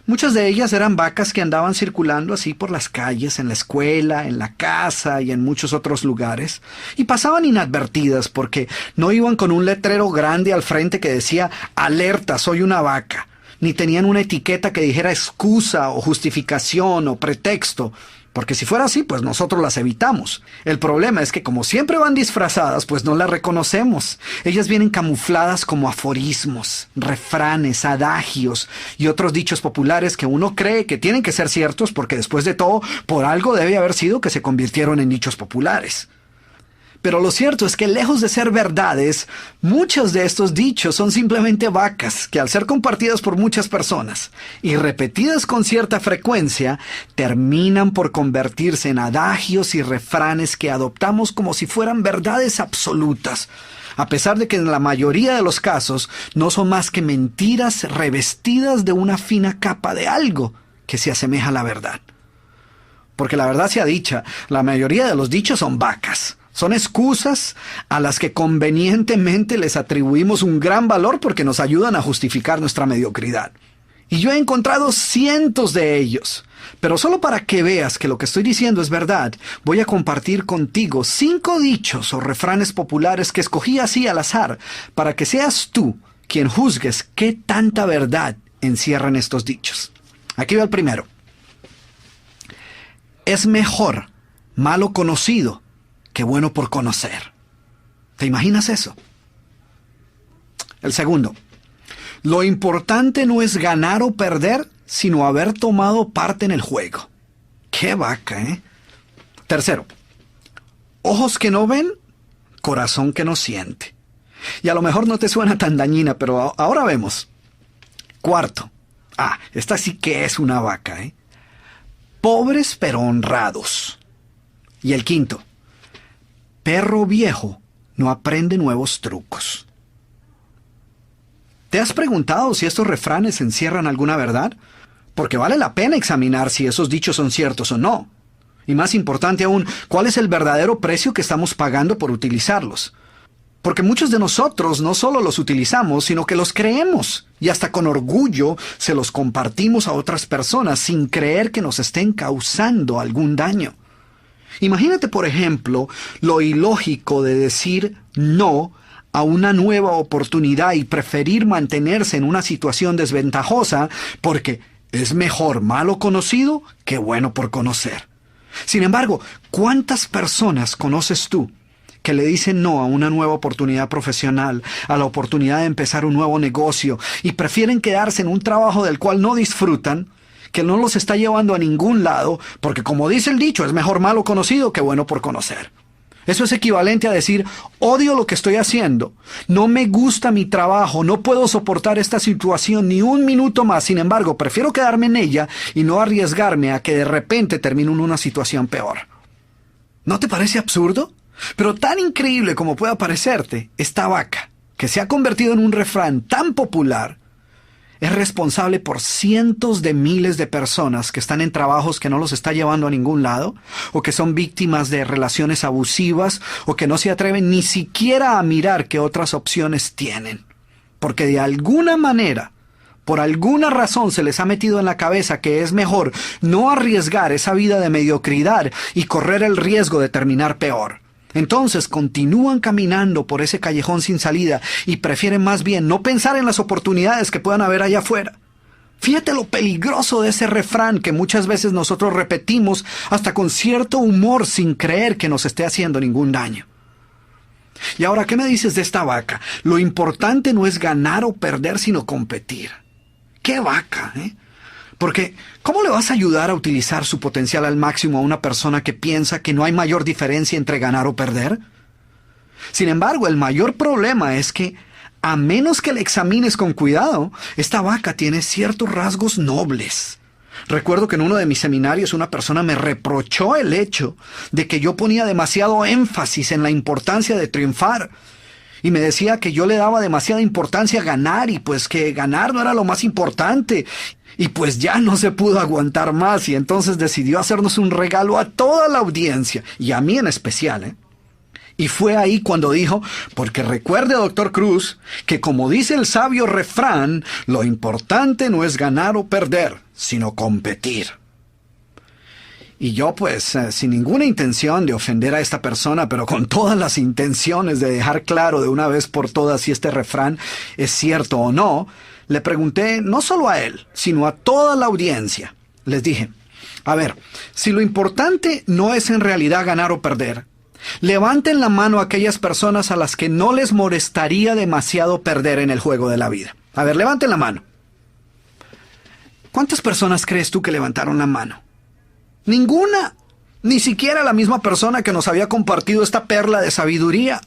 Muchas de ellas eran vacas que andaban circulando así por las calles, en la escuela, en la casa y en muchos otros lugares, y pasaban inadvertidas porque no iban con un letrero grande al frente que decía «Alerta, soy una vaca», ni tenían una etiqueta que dijera excusa o justificación o pretexto, porque si fuera así, pues nosotros las evitamos. El problema es que como siempre van disfrazadas, pues no las reconocemos. Ellas vienen camufladas como aforismos, refranes, adagios y otros dichos populares que uno cree que tienen que ser ciertos porque después de todo, por algo debe haber sido que se convirtieron en dichos populares. Pero lo cierto es que lejos de ser verdades, muchos de estos dichos son simplemente vacas que al ser compartidas por muchas personas y repetidas con cierta frecuencia, terminan por convertirse en adagios y refranes que adoptamos como si fueran verdades absolutas, a pesar de que en la mayoría de los casos no son más que mentiras revestidas de una fina capa de algo que se asemeja a la verdad. Porque la verdad sea dicha, la mayoría de los dichos son vacas. Son excusas a las que convenientemente les atribuimos un gran valor porque nos ayudan a justificar nuestra mediocridad. Y yo he encontrado cientos de ellos. Pero solo para que veas que lo que estoy diciendo es verdad, voy a compartir contigo 5 dichos o refranes populares que escogí así al azar para que seas tú quien juzgues qué tanta verdad encierran estos dichos. Aquí va el primero. Es mejor malo conocido que bueno por conocer. ¿Te imaginas eso? El segundo. Lo importante no es ganar o perder, sino haber tomado parte en el juego. ¡Qué vaca, eh! Tercero. Ojos que no ven, corazón que no siente. Y a lo mejor no te suena tan dañina, pero ahora vemos. Cuarto. Esta sí que es una vaca, eh. Pobres pero honrados. Y el quinto. Perro viejo no aprende nuevos trucos. ¿Te has preguntado si estos refranes encierran alguna verdad? Porque vale la pena examinar si esos dichos son ciertos o no. Y más importante aún, ¿cuál es el verdadero precio que estamos pagando por utilizarlos? Porque muchos de nosotros no solo los utilizamos, sino que los creemos. Y hasta con orgullo se los compartimos a otras personas sin creer que nos estén causando algún daño. Imagínate, por ejemplo, lo ilógico de decir no a una nueva oportunidad y preferir mantenerse en una situación desventajosa porque es mejor malo conocido que bueno por conocer. Sin embargo, ¿cuántas personas conoces tú que le dicen no a una nueva oportunidad profesional, a la oportunidad de empezar un nuevo negocio y prefieren quedarse en un trabajo del cual no disfrutan, que no los está llevando a ningún lado, porque como dice el dicho, es mejor malo conocido que bueno por conocer? Eso es equivalente a decir, odio lo que estoy haciendo, no me gusta mi trabajo, no puedo soportar esta situación ni un minuto más, sin embargo, prefiero quedarme en ella y no arriesgarme a que de repente termine en una situación peor. ¿No te parece absurdo? Pero tan increíble como pueda parecerte, esta vaca, que se ha convertido en un refrán tan popular, es responsable por cientos de miles de personas que están en trabajos que no los está llevando a ningún lado, o que son víctimas de relaciones abusivas, o que no se atreven ni siquiera a mirar qué otras opciones tienen. Porque de alguna manera, por alguna razón se les ha metido en la cabeza que es mejor no arriesgar esa vida de mediocridad y correr el riesgo de terminar peor. Entonces continúan caminando por ese callejón sin salida y prefieren más bien no pensar en las oportunidades que puedan haber allá afuera. Fíjate lo peligroso de ese refrán que muchas veces nosotros repetimos hasta con cierto humor sin creer que nos esté haciendo ningún daño. Y ahora, ¿qué me dices de esta vaca? Lo importante no es ganar o perder, sino competir. ¡Qué vaca, eh! Porque, ¿cómo le vas a ayudar a utilizar su potencial al máximo a una persona que piensa que no hay mayor diferencia entre ganar o perder? Sin embargo, el mayor problema es que, a menos que la examines con cuidado, esta vaca tiene ciertos rasgos nobles. Recuerdo que en uno de mis seminarios una persona me reprochó el hecho de que yo ponía demasiado énfasis en la importancia de triunfar. Y me decía que yo le daba demasiada importancia a ganar y pues que ganar no era lo más importante. Y pues ya no se pudo aguantar más y entonces decidió hacernos un regalo a toda la audiencia y a mí en especial, ¿eh? Y fue ahí cuando dijo, porque recuerde, doctor Cruz, que como dice el sabio refrán, lo importante no es ganar o perder, sino competir. Y yo pues, sin ninguna intención de ofender a esta persona, pero con todas las intenciones de dejar claro de una vez por todas si este refrán es cierto o no, le pregunté no solo a él, sino a toda la audiencia. Les dije, a ver, si lo importante no es en realidad ganar o perder, levanten la mano a aquellas personas a las que no les molestaría demasiado perder en el juego de la vida. A ver, levanten la mano. ¿Cuántas personas crees tú que levantaron la mano? Ninguna. Ni siquiera la misma persona que nos había compartido esta perla de sabiduría.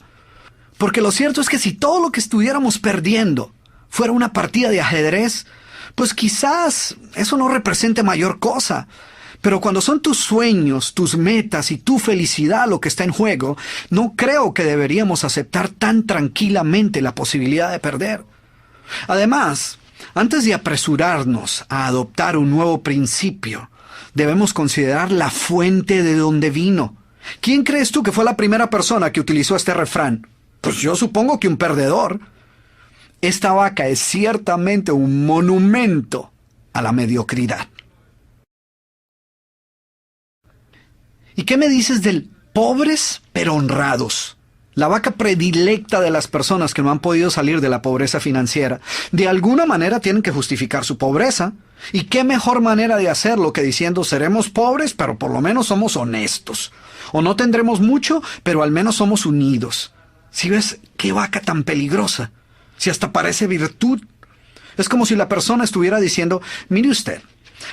Porque lo cierto es que si todo lo que estuviéramos perdiendo fuera una partida de ajedrez, pues quizás eso no represente mayor cosa. Pero cuando son tus sueños, tus metas y tu felicidad lo que está en juego, no creo que deberíamos aceptar tan tranquilamente la posibilidad de perder. Además, antes de apresurarnos a adoptar un nuevo principio, debemos considerar la fuente de donde vino. ¿Quién crees tú que fue la primera persona que utilizó este refrán? Pues yo supongo que un perdedor. Esta vaca es ciertamente un monumento a la mediocridad. ¿Y qué me dices del pobres pero honrados? La vaca predilecta de las personas que no han podido salir de la pobreza financiera. De alguna manera tienen que justificar su pobreza. ¿Y qué mejor manera de hacerlo que diciendo seremos pobres, pero por lo menos somos honestos? O no tendremos mucho, pero al menos somos unidos. ¿Sí ves qué vaca tan peligrosa? Si hasta parece virtud. Es como si la persona estuviera diciendo, mire usted,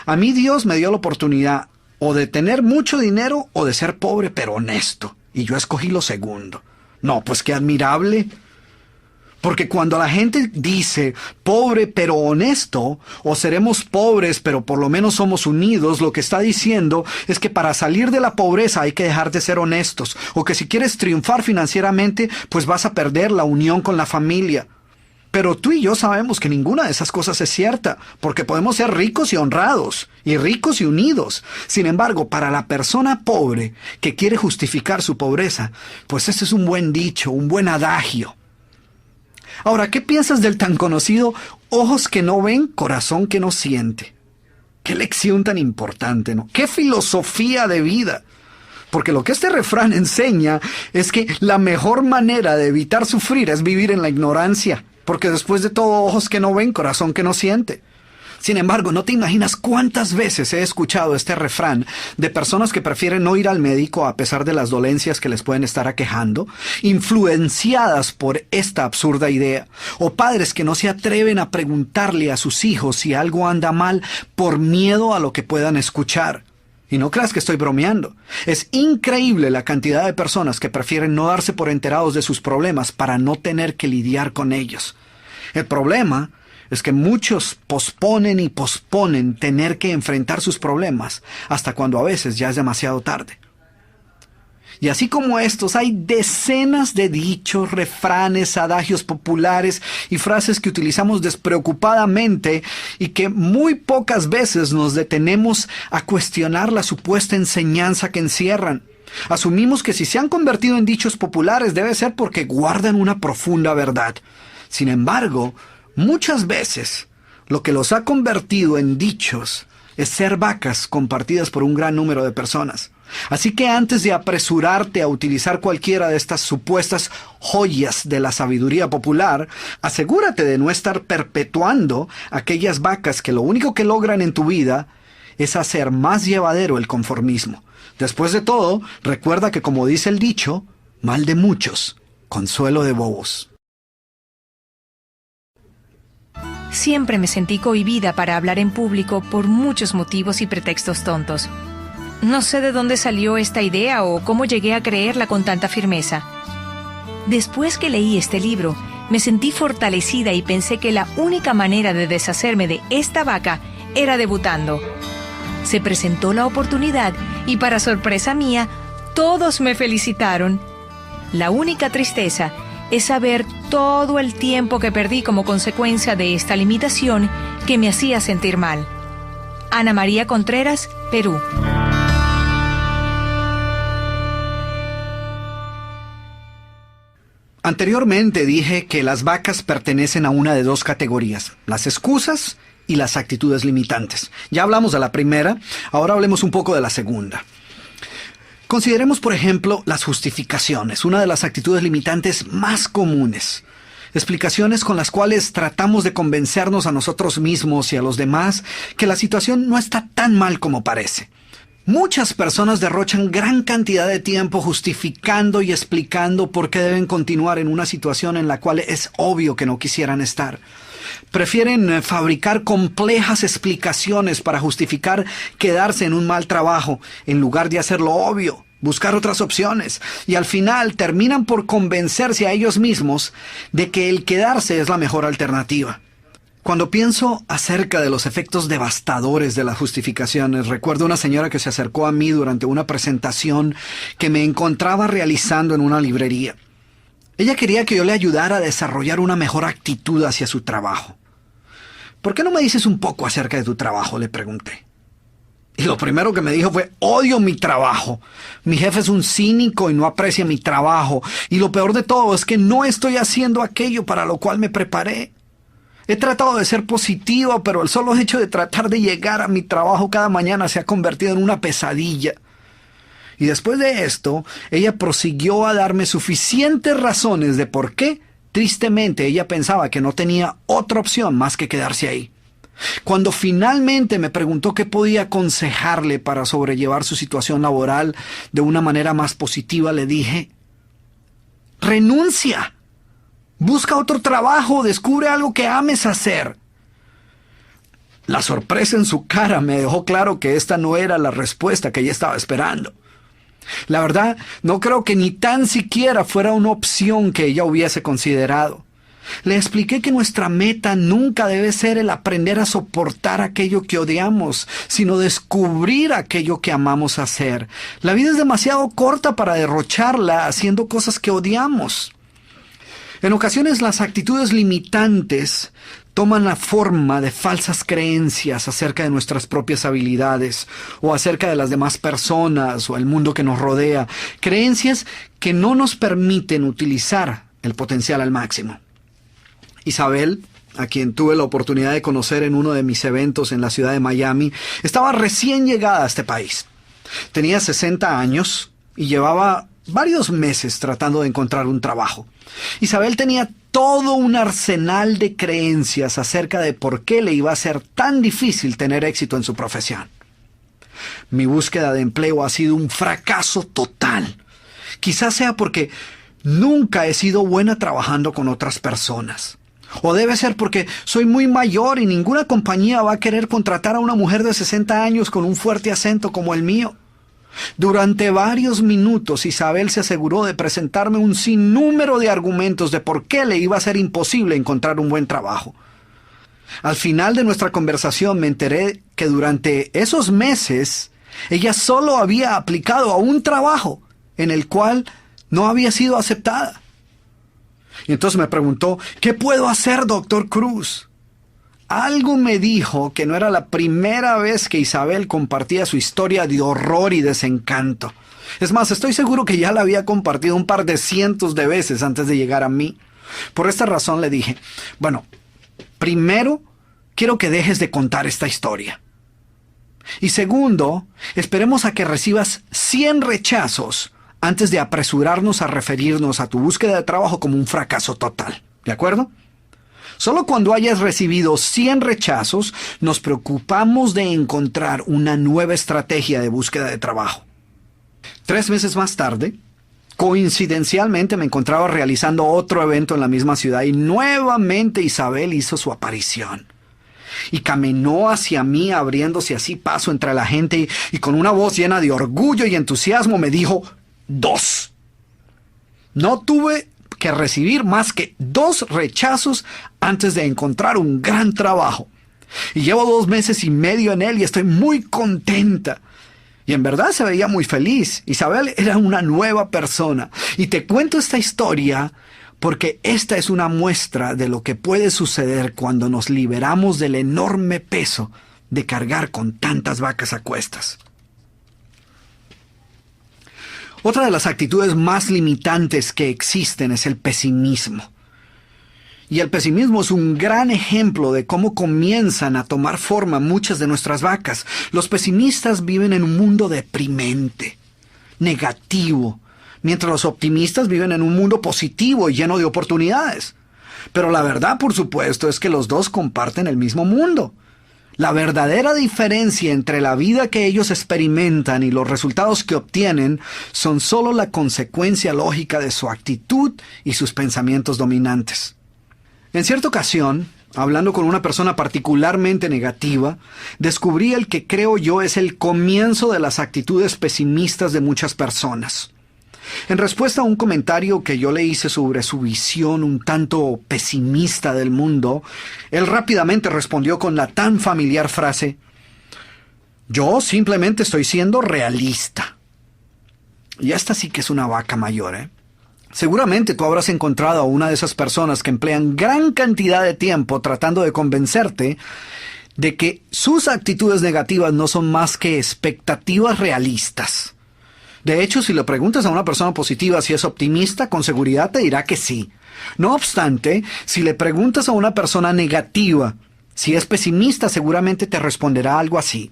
a mí Dios me dio la oportunidad o de tener mucho dinero o de ser pobre pero honesto. Y yo escogí lo segundo. No, pues qué admirable. Porque cuando la gente dice pobre pero honesto, o seremos pobres pero por lo menos somos unidos, lo que está diciendo es que para salir de la pobreza hay que dejar de ser honestos, o que si quieres triunfar financieramente, pues vas a perder la unión con la familia. Pero tú y yo sabemos que ninguna de esas cosas es cierta, porque podemos ser ricos y honrados, y ricos y unidos. Sin embargo, para la persona pobre que quiere justificar su pobreza, pues ese es un buen dicho, un buen adagio. Ahora, ¿qué piensas del tan conocido ojos que no ven, corazón que no siente? Qué lección tan importante, ¿no? ¡Qué filosofía de vida! Porque lo que este refrán enseña es que la mejor manera de evitar sufrir es vivir en la ignorancia. Porque después de todo, ojos que no ven, corazón que no siente. Sin embargo, no te imaginas cuántas veces he escuchado este refrán de personas que prefieren no ir al médico a pesar de las dolencias que les pueden estar aquejando, influenciadas por esta absurda idea, o padres que no se atreven a preguntarle a sus hijos si algo anda mal por miedo a lo que puedan escuchar. Y no creas que estoy bromeando. Es increíble la cantidad de personas que prefieren no darse por enterados de sus problemas para no tener que lidiar con ellos. El problema es que muchos posponen y posponen tener que enfrentar sus problemas hasta cuando a veces ya es demasiado tarde. Y así como estos, hay decenas de dichos, refranes, adagios populares y frases que utilizamos despreocupadamente y que muy pocas veces nos detenemos a cuestionar la supuesta enseñanza que encierran. Asumimos que si se han convertido en dichos populares debe ser porque guardan una profunda verdad. Sin embargo, muchas veces, lo que los ha convertido en dichos es ser vacas compartidas por un gran número de personas. Así que antes de apresurarte a utilizar cualquiera de estas supuestas joyas de la sabiduría popular, asegúrate de no estar perpetuando aquellas vacas que lo único que logran en tu vida es hacer más llevadero el conformismo. Después de todo, recuerda que como dice el dicho, mal de muchos, consuelo de bobos. Siempre me sentí cohibida para hablar en público por muchos motivos y pretextos tontos. No sé de dónde salió esta idea o cómo llegué a creerla con tanta firmeza. Después que leí este libro, me sentí fortalecida y pensé que la única manera de deshacerme de esta vaca era debutando. Se presentó la oportunidad y para sorpresa mía, todos me felicitaron. La única tristeza es saber todo el tiempo que perdí como consecuencia de esta limitación que me hacía sentir mal. Ana María Contreras, Perú. Anteriormente dije que las vacas pertenecen a una de dos categorías, las excusas y las actitudes limitantes. Ya hablamos de la primera, ahora hablemos un poco de la segunda. Consideremos, por ejemplo, las justificaciones, una de las actitudes limitantes más comunes. Explicaciones con las cuales tratamos de convencernos a nosotros mismos y a los demás que la situación no está tan mal como parece. Muchas personas derrochan gran cantidad de tiempo justificando y explicando por qué deben continuar en una situación en la cual es obvio que no quisieran estar. Prefieren fabricar complejas explicaciones para justificar quedarse en un mal trabajo, en lugar de hacer lo obvio, buscar otras opciones, y al final terminan por convencerse a ellos mismos de que el quedarse es la mejor alternativa. Cuando pienso acerca de los efectos devastadores de las justificaciones, recuerdo una señora que se acercó a mí durante una presentación que me encontraba realizando en una librería. Ella quería que yo le ayudara a desarrollar una mejor actitud hacia su trabajo. ¿Por qué no me dices un poco acerca de tu trabajo?, le pregunté. Y lo primero que me dijo fue: odio mi trabajo. Mi jefe es un cínico y no aprecia mi trabajo. Y lo peor de todo es que no estoy haciendo aquello para lo cual me preparé. He tratado de ser positivo, pero el solo hecho de tratar de llegar a mi trabajo cada mañana se ha convertido en una pesadilla. Y después de esto, ella prosiguió a darme suficientes razones de por qué, tristemente, ella pensaba que no tenía otra opción más que quedarse ahí. Cuando finalmente me preguntó qué podía aconsejarle para sobrellevar su situación laboral de una manera más positiva, le dije: renuncia. Busca otro trabajo, descubre algo que ames hacer. La sorpresa en su cara me dejó claro que esta no era la respuesta que ella estaba esperando. La verdad, no creo que ni tan siquiera fuera una opción que ella hubiese considerado. Le expliqué que nuestra meta nunca debe ser el aprender a soportar aquello que odiamos, sino descubrir aquello que amamos hacer. La vida es demasiado corta para derrocharla haciendo cosas que odiamos. En ocasiones las actitudes limitantes toman la forma de falsas creencias acerca de nuestras propias habilidades o acerca de las demás personas o el mundo que nos rodea. Creencias que no nos permiten utilizar el potencial al máximo. Isabel, a quien tuve la oportunidad de conocer en uno de mis eventos en la ciudad de Miami, estaba recién llegada a este país. Tenía 60 años, y llevaba varios meses tratando de encontrar un trabajo. Isabel tenía todo un arsenal de creencias acerca de por qué le iba a ser tan difícil tener éxito en su profesión. Mi búsqueda de empleo ha sido un fracaso total. Quizás sea porque nunca he sido buena trabajando con otras personas. O debe ser porque soy muy mayor y ninguna compañía va a querer contratar a una mujer de 60 años con un fuerte acento como el mío. Durante varios minutos Isabel se aseguró de presentarme un sinnúmero de argumentos de por qué le iba a ser imposible encontrar un buen trabajo. Al final de nuestra conversación me enteré que durante esos meses ella solo había aplicado a un trabajo en el cual no había sido aceptada. Y entonces me preguntó, ¿qué puedo hacer, doctor Cruz? Algo me dijo que no era la primera vez que Isabel compartía su historia de horror y desencanto. Es más, estoy seguro que ya la había compartido un par de cientos de veces antes de llegar a mí. Por esta razón le dije, bueno, primero, quiero que dejes de contar esta historia. Y segundo, esperemos a que recibas 100 rechazos antes de apresurarnos a referirnos a tu búsqueda de trabajo como un fracaso total. ¿De acuerdo? Solo cuando hayas recibido 100 rechazos, nos preocupamos de encontrar una nueva estrategia de búsqueda de trabajo. 3 meses más tarde, coincidencialmente me encontraba realizando otro evento en la misma ciudad y nuevamente Isabel hizo su aparición. Y caminó hacia mí abriéndose así paso entre la gente y con una voz llena de orgullo y entusiasmo me dijo 2. No tuve que recibir más que 2 rechazos antes de encontrar un gran trabajo. Y llevo 2 meses y medio en él y estoy muy contenta. Y en verdad se veía muy feliz. Isabel era una nueva persona. Y te cuento esta historia porque esta es una muestra de lo que puede suceder cuando nos liberamos del enorme peso de cargar con tantas vacas a cuestas. Otra de las actitudes más limitantes que existen es el pesimismo. Y el pesimismo es un gran ejemplo de cómo comienzan a tomar forma muchas de nuestras vacas. Los pesimistas viven en un mundo deprimente, negativo, mientras los optimistas viven en un mundo positivo y lleno de oportunidades. Pero la verdad, por supuesto, es que los dos comparten el mismo mundo. La verdadera diferencia entre la vida que ellos experimentan y los resultados que obtienen son solo la consecuencia lógica de su actitud y sus pensamientos dominantes. En cierta ocasión, hablando con una persona particularmente negativa, descubrí el que creo yo es el comienzo de las actitudes pesimistas de muchas personas. En respuesta a un comentario que yo le hice sobre su visión un tanto pesimista del mundo, él rápidamente respondió con la tan familiar frase, yo simplemente estoy siendo realista. Y esta sí que es una vaca mayor, ¿eh? Seguramente tú habrás encontrado a una de esas personas que emplean gran cantidad de tiempo tratando de convencerte de que sus actitudes negativas no son más que expectativas realistas. De hecho, si le preguntas a una persona positiva si es optimista, con seguridad te dirá que sí. No obstante, si le preguntas a una persona negativa si es pesimista, seguramente te responderá algo así.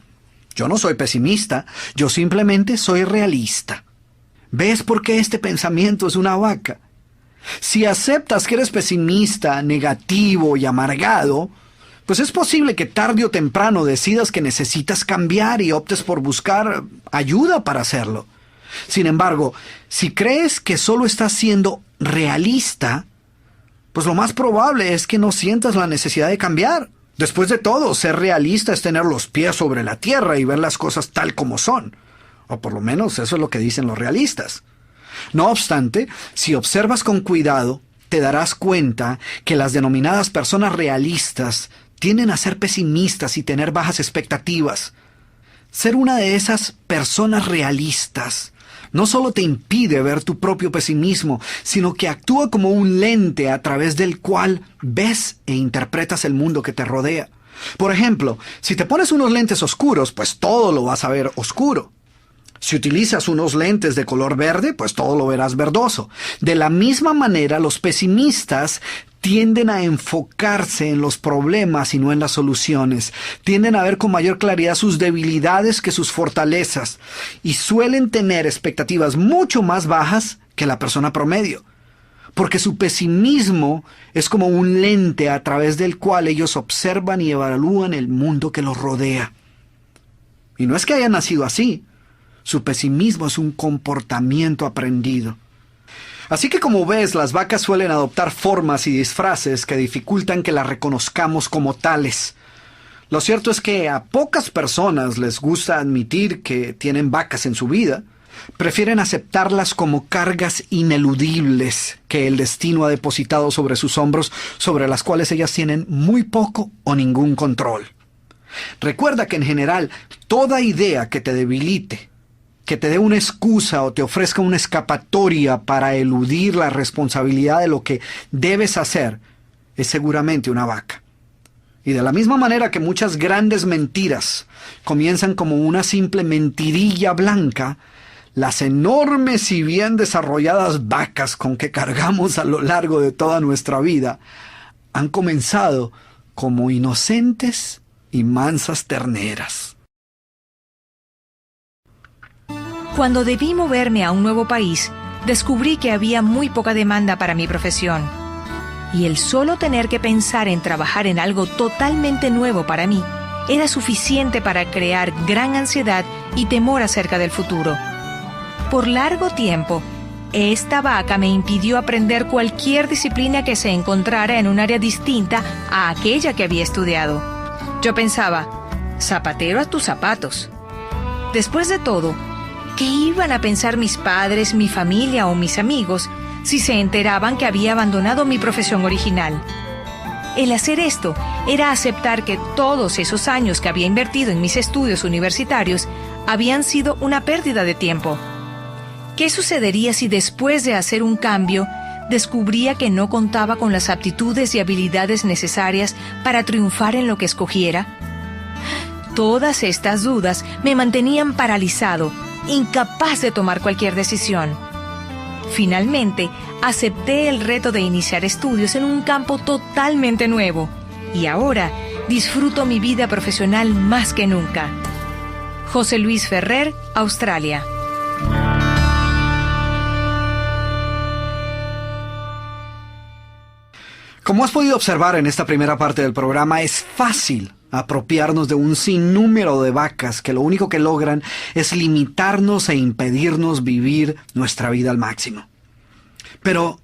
Yo no soy pesimista, yo simplemente soy realista. ¿Ves por qué este pensamiento es una vaca? Si aceptas que eres pesimista, negativo y amargado, pues es posible que tarde o temprano decidas que necesitas cambiar y optes por buscar ayuda para hacerlo. Sin embargo, si crees que solo estás siendo realista, pues lo más probable es que no sientas la necesidad de cambiar. Después de todo, ser realista es tener los pies sobre la tierra y ver las cosas tal como son. O por lo menos eso es lo que dicen los realistas. No obstante, si observas con cuidado, te darás cuenta que las denominadas personas realistas tienden a ser pesimistas y tener bajas expectativas. Ser una de esas personas realistas no solo te impide ver tu propio pesimismo, sino que actúa como un lente a través del cual ves e interpretas el mundo que te rodea. Por ejemplo, si te pones unos lentes oscuros, pues todo lo vas a ver oscuro. Si utilizas unos lentes de color verde, pues todo lo verás verdoso. De la misma manera, los pesimistas tienden a enfocarse en los problemas y no en las soluciones. Tienden a ver con mayor claridad sus debilidades que sus fortalezas. Y suelen tener expectativas mucho más bajas que la persona promedio. Porque su pesimismo es como un lente a través del cual ellos observan y evalúan el mundo que los rodea. Y no es que hayan nacido así. Su pesimismo es un comportamiento aprendido. Así que como ves, las vacas suelen adoptar formas y disfraces que dificultan que las reconozcamos como tales. Lo cierto es que a pocas personas les gusta admitir que tienen vacas en su vida. Prefieren aceptarlas como cargas ineludibles que el destino ha depositado sobre sus hombros, sobre las cuales ellas tienen muy poco o ningún control. Recuerda que en general, toda idea que te debilite, que te dé una excusa o te ofrezca una escapatoria para eludir la responsabilidad de lo que debes hacer, es seguramente una vaca. Y de la misma manera que muchas grandes mentiras comienzan como una simple mentirilla blanca, las enormes y bien desarrolladas vacas con que cargamos a lo largo de toda nuestra vida han comenzado como inocentes y mansas terneras. Cuando debí moverme a un nuevo país, descubrí que había muy poca demanda para mi profesión. Y el solo tener que pensar en trabajar en algo totalmente nuevo para mí era suficiente para crear gran ansiedad y temor acerca del futuro. Por largo tiempo, esta vaca me impidió aprender cualquier disciplina que se encontrara en un área distinta a aquella que había estudiado. Yo pensaba, zapatero a tus zapatos. Después de todo, ¿qué iban a pensar mis padres, mi familia o mis amigos si se enteraban que había abandonado mi profesión original? El hacer esto era aceptar que todos esos años que había invertido en mis estudios universitarios habían sido una pérdida de tiempo. ¿Qué sucedería si después de hacer un cambio descubría que no contaba con las aptitudes y habilidades necesarias para triunfar en lo que escogiera? Todas estas dudas me mantenían paralizado, incapaz de tomar cualquier decisión. Finalmente, acepté el reto de iniciar estudios en un campo totalmente nuevo y ahora disfruto mi vida profesional más que nunca. José Luis Ferrer, Australia. Como has podido observar en esta primera parte del programa, es fácil apropiarnos de un sinnúmero de vacas que lo único que logran es limitarnos e impedirnos vivir nuestra vida al máximo. Pero,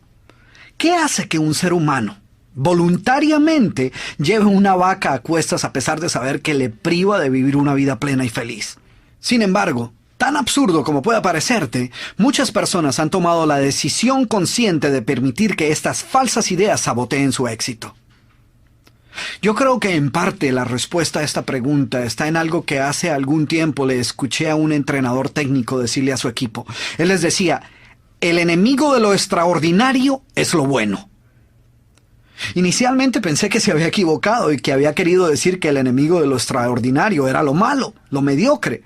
¿qué hace que un ser humano voluntariamente lleve una vaca a cuestas a pesar de saber que le priva de vivir una vida plena y feliz? Sin embargo, tan absurdo como pueda parecerte, muchas personas han tomado la decisión consciente de permitir que estas falsas ideas saboteen su éxito. Yo creo que en parte la respuesta a esta pregunta está en algo que hace algún tiempo le escuché a un entrenador técnico decirle a su equipo. Él les decía, el enemigo de lo extraordinario es lo bueno. Inicialmente pensé que se había equivocado y que había querido decir que el enemigo de lo extraordinario era lo malo, lo mediocre.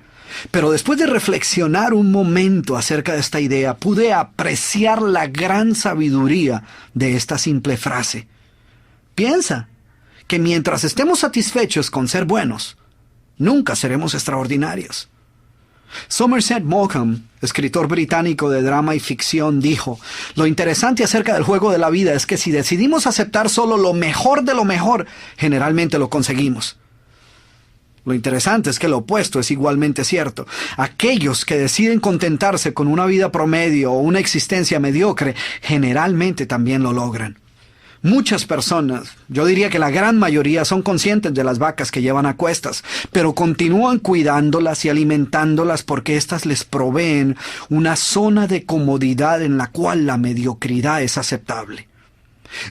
Pero después de reflexionar un momento acerca de esta idea, pude apreciar la gran sabiduría de esta simple frase. Piensa que mientras estemos satisfechos con ser buenos, nunca seremos extraordinarios. Somerset Maugham, escritor británico de drama y ficción, dijo, lo interesante acerca del juego de la vida es que si decidimos aceptar solo lo mejor de lo mejor, generalmente lo conseguimos. Lo interesante es que lo opuesto es igualmente cierto. Aquellos que deciden contentarse con una vida promedio o una existencia mediocre, generalmente también lo logran. Muchas personas, yo diría que la gran mayoría, son conscientes de las vacas que llevan a cuestas, pero continúan cuidándolas y alimentándolas porque éstas les proveen una zona de comodidad en la cual la mediocridad es aceptable.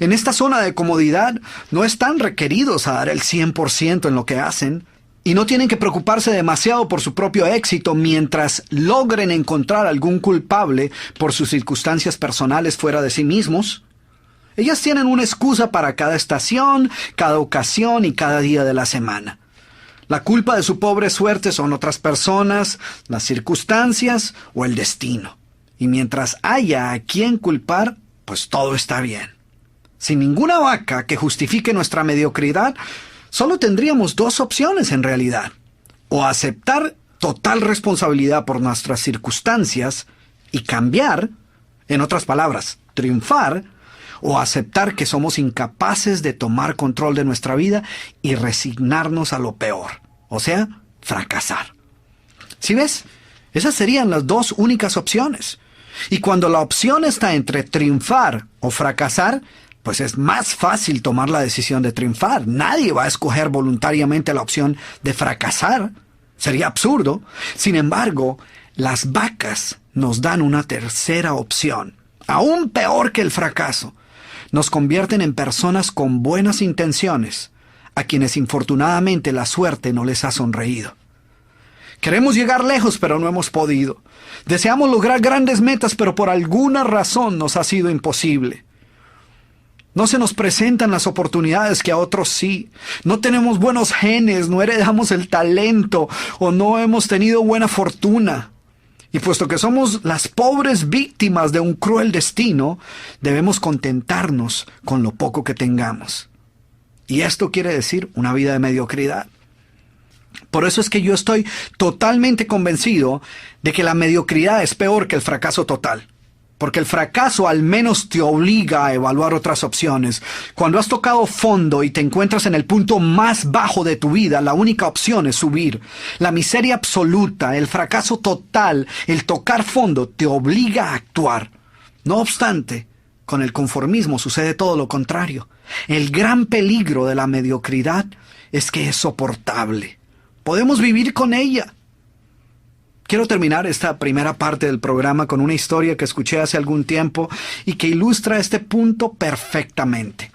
En esta zona de comodidad no están requeridos a dar el 100% en lo que hacen, y no tienen que preocuparse demasiado por su propio éxito mientras logren encontrar algún culpable por sus circunstancias personales fuera de sí mismos. Ellas tienen una excusa para cada estación, cada ocasión y cada día de la semana. La culpa de su pobre suerte son otras personas, las circunstancias o el destino. Y mientras haya a quien culpar, pues todo está bien. Sin ninguna vaca que justifique nuestra mediocridad, solo tendríamos dos opciones en realidad. O aceptar total responsabilidad por nuestras circunstancias y cambiar, en otras palabras, triunfar, o aceptar que somos incapaces de tomar control de nuestra vida y resignarnos a lo peor, o sea, fracasar. ¿Sí ves? Esas serían las dos únicas opciones. Y cuando la opción está entre triunfar o fracasar, pues es más fácil tomar la decisión de triunfar. Nadie va a escoger voluntariamente la opción de fracasar. Sería absurdo. Sin embargo, las vacas nos dan una tercera opción, aún peor que el fracaso. Nos convierten en personas con buenas intenciones, a quienes infortunadamente la suerte no les ha sonreído. Queremos llegar lejos, pero no hemos podido. Deseamos lograr grandes metas, pero por alguna razón nos ha sido imposible. No se nos presentan las oportunidades que a otros sí. No tenemos buenos genes, no heredamos el talento o no hemos tenido buena fortuna. Y puesto que somos las pobres víctimas de un cruel destino, debemos contentarnos con lo poco que tengamos. Y esto quiere decir una vida de mediocridad. Por eso es que yo estoy totalmente convencido de que la mediocridad es peor que el fracaso total. Porque el fracaso al menos te obliga a evaluar otras opciones. Cuando has tocado fondo y te encuentras en el punto más bajo de tu vida, la única opción es subir. La miseria absoluta, el fracaso total, el tocar fondo te obliga a actuar. No obstante, con el conformismo sucede todo lo contrario. El gran peligro de la mediocridad es que es soportable. Podemos vivir con ella. Quiero terminar esta primera parte del programa con una historia que escuché hace algún tiempo y que ilustra este punto perfectamente.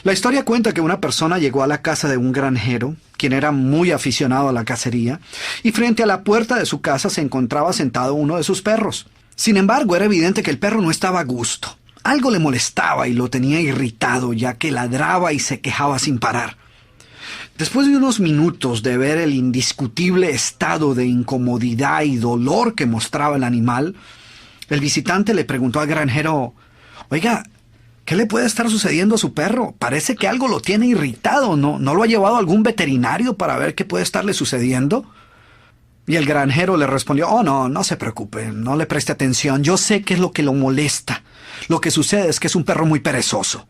La historia cuenta que una persona llegó a la casa de un granjero, quien era muy aficionado a la cacería, y frente a la puerta de su casa se encontraba sentado uno de sus perros. Sin embargo, era evidente que el perro no estaba a gusto. Algo le molestaba y lo tenía irritado, ya que ladraba y se quejaba sin parar. Después de unos minutos de ver el indiscutible estado de incomodidad y dolor que mostraba el animal, el visitante le preguntó al granjero: «Oiga, ¿qué le puede estar sucediendo a su perro? Parece que algo lo tiene irritado. ¿No lo ha llevado a algún veterinario para ver qué puede estarle sucediendo?» Y el granjero le respondió: «Oh, no se preocupe, no le preste atención. Yo sé qué es lo que lo molesta. Lo que sucede es que es un perro muy perezoso».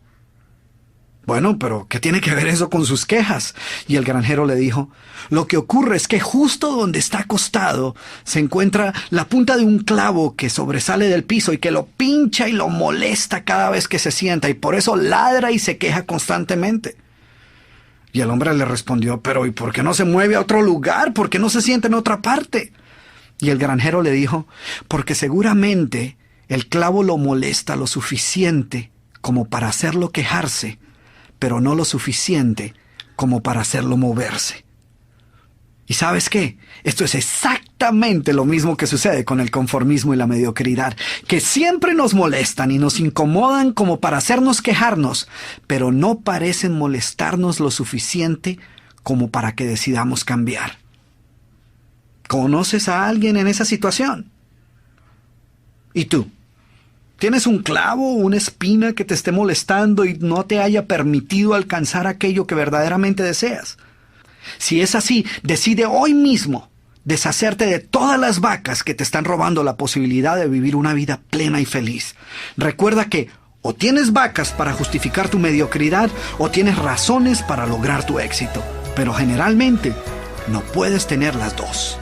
«Bueno, pero ¿qué tiene que ver eso con sus quejas?». Y el granjero le dijo: «Lo que ocurre es que justo donde está acostado se encuentra la punta de un clavo que sobresale del piso y que lo pincha y lo molesta cada vez que se sienta, y por eso ladra y se queja constantemente». Y el hombre le respondió: «Pero ¿y por qué no se mueve a otro lugar? ¿Por qué no se sienta en otra parte?». Y el granjero le dijo: «Porque seguramente el clavo lo molesta lo suficiente como para hacerlo quejarse, pero no lo suficiente como para hacerlo moverse». ¿Y sabes qué? Esto es exactamente lo mismo que sucede con el conformismo y la mediocridad, que siempre nos molestan y nos incomodan como para hacernos quejarnos, pero no parecen molestarnos lo suficiente como para que decidamos cambiar. ¿Conoces a alguien en esa situación? ¿Y tú? ¿Tienes un clavo o una espina que te esté molestando y no te haya permitido alcanzar aquello que verdaderamente deseas? Si es así, decide hoy mismo deshacerte de todas las vacas que te están robando la posibilidad de vivir una vida plena y feliz. Recuerda que o tienes vacas para justificar tu mediocridad o tienes razones para lograr tu éxito, pero generalmente no puedes tener las dos.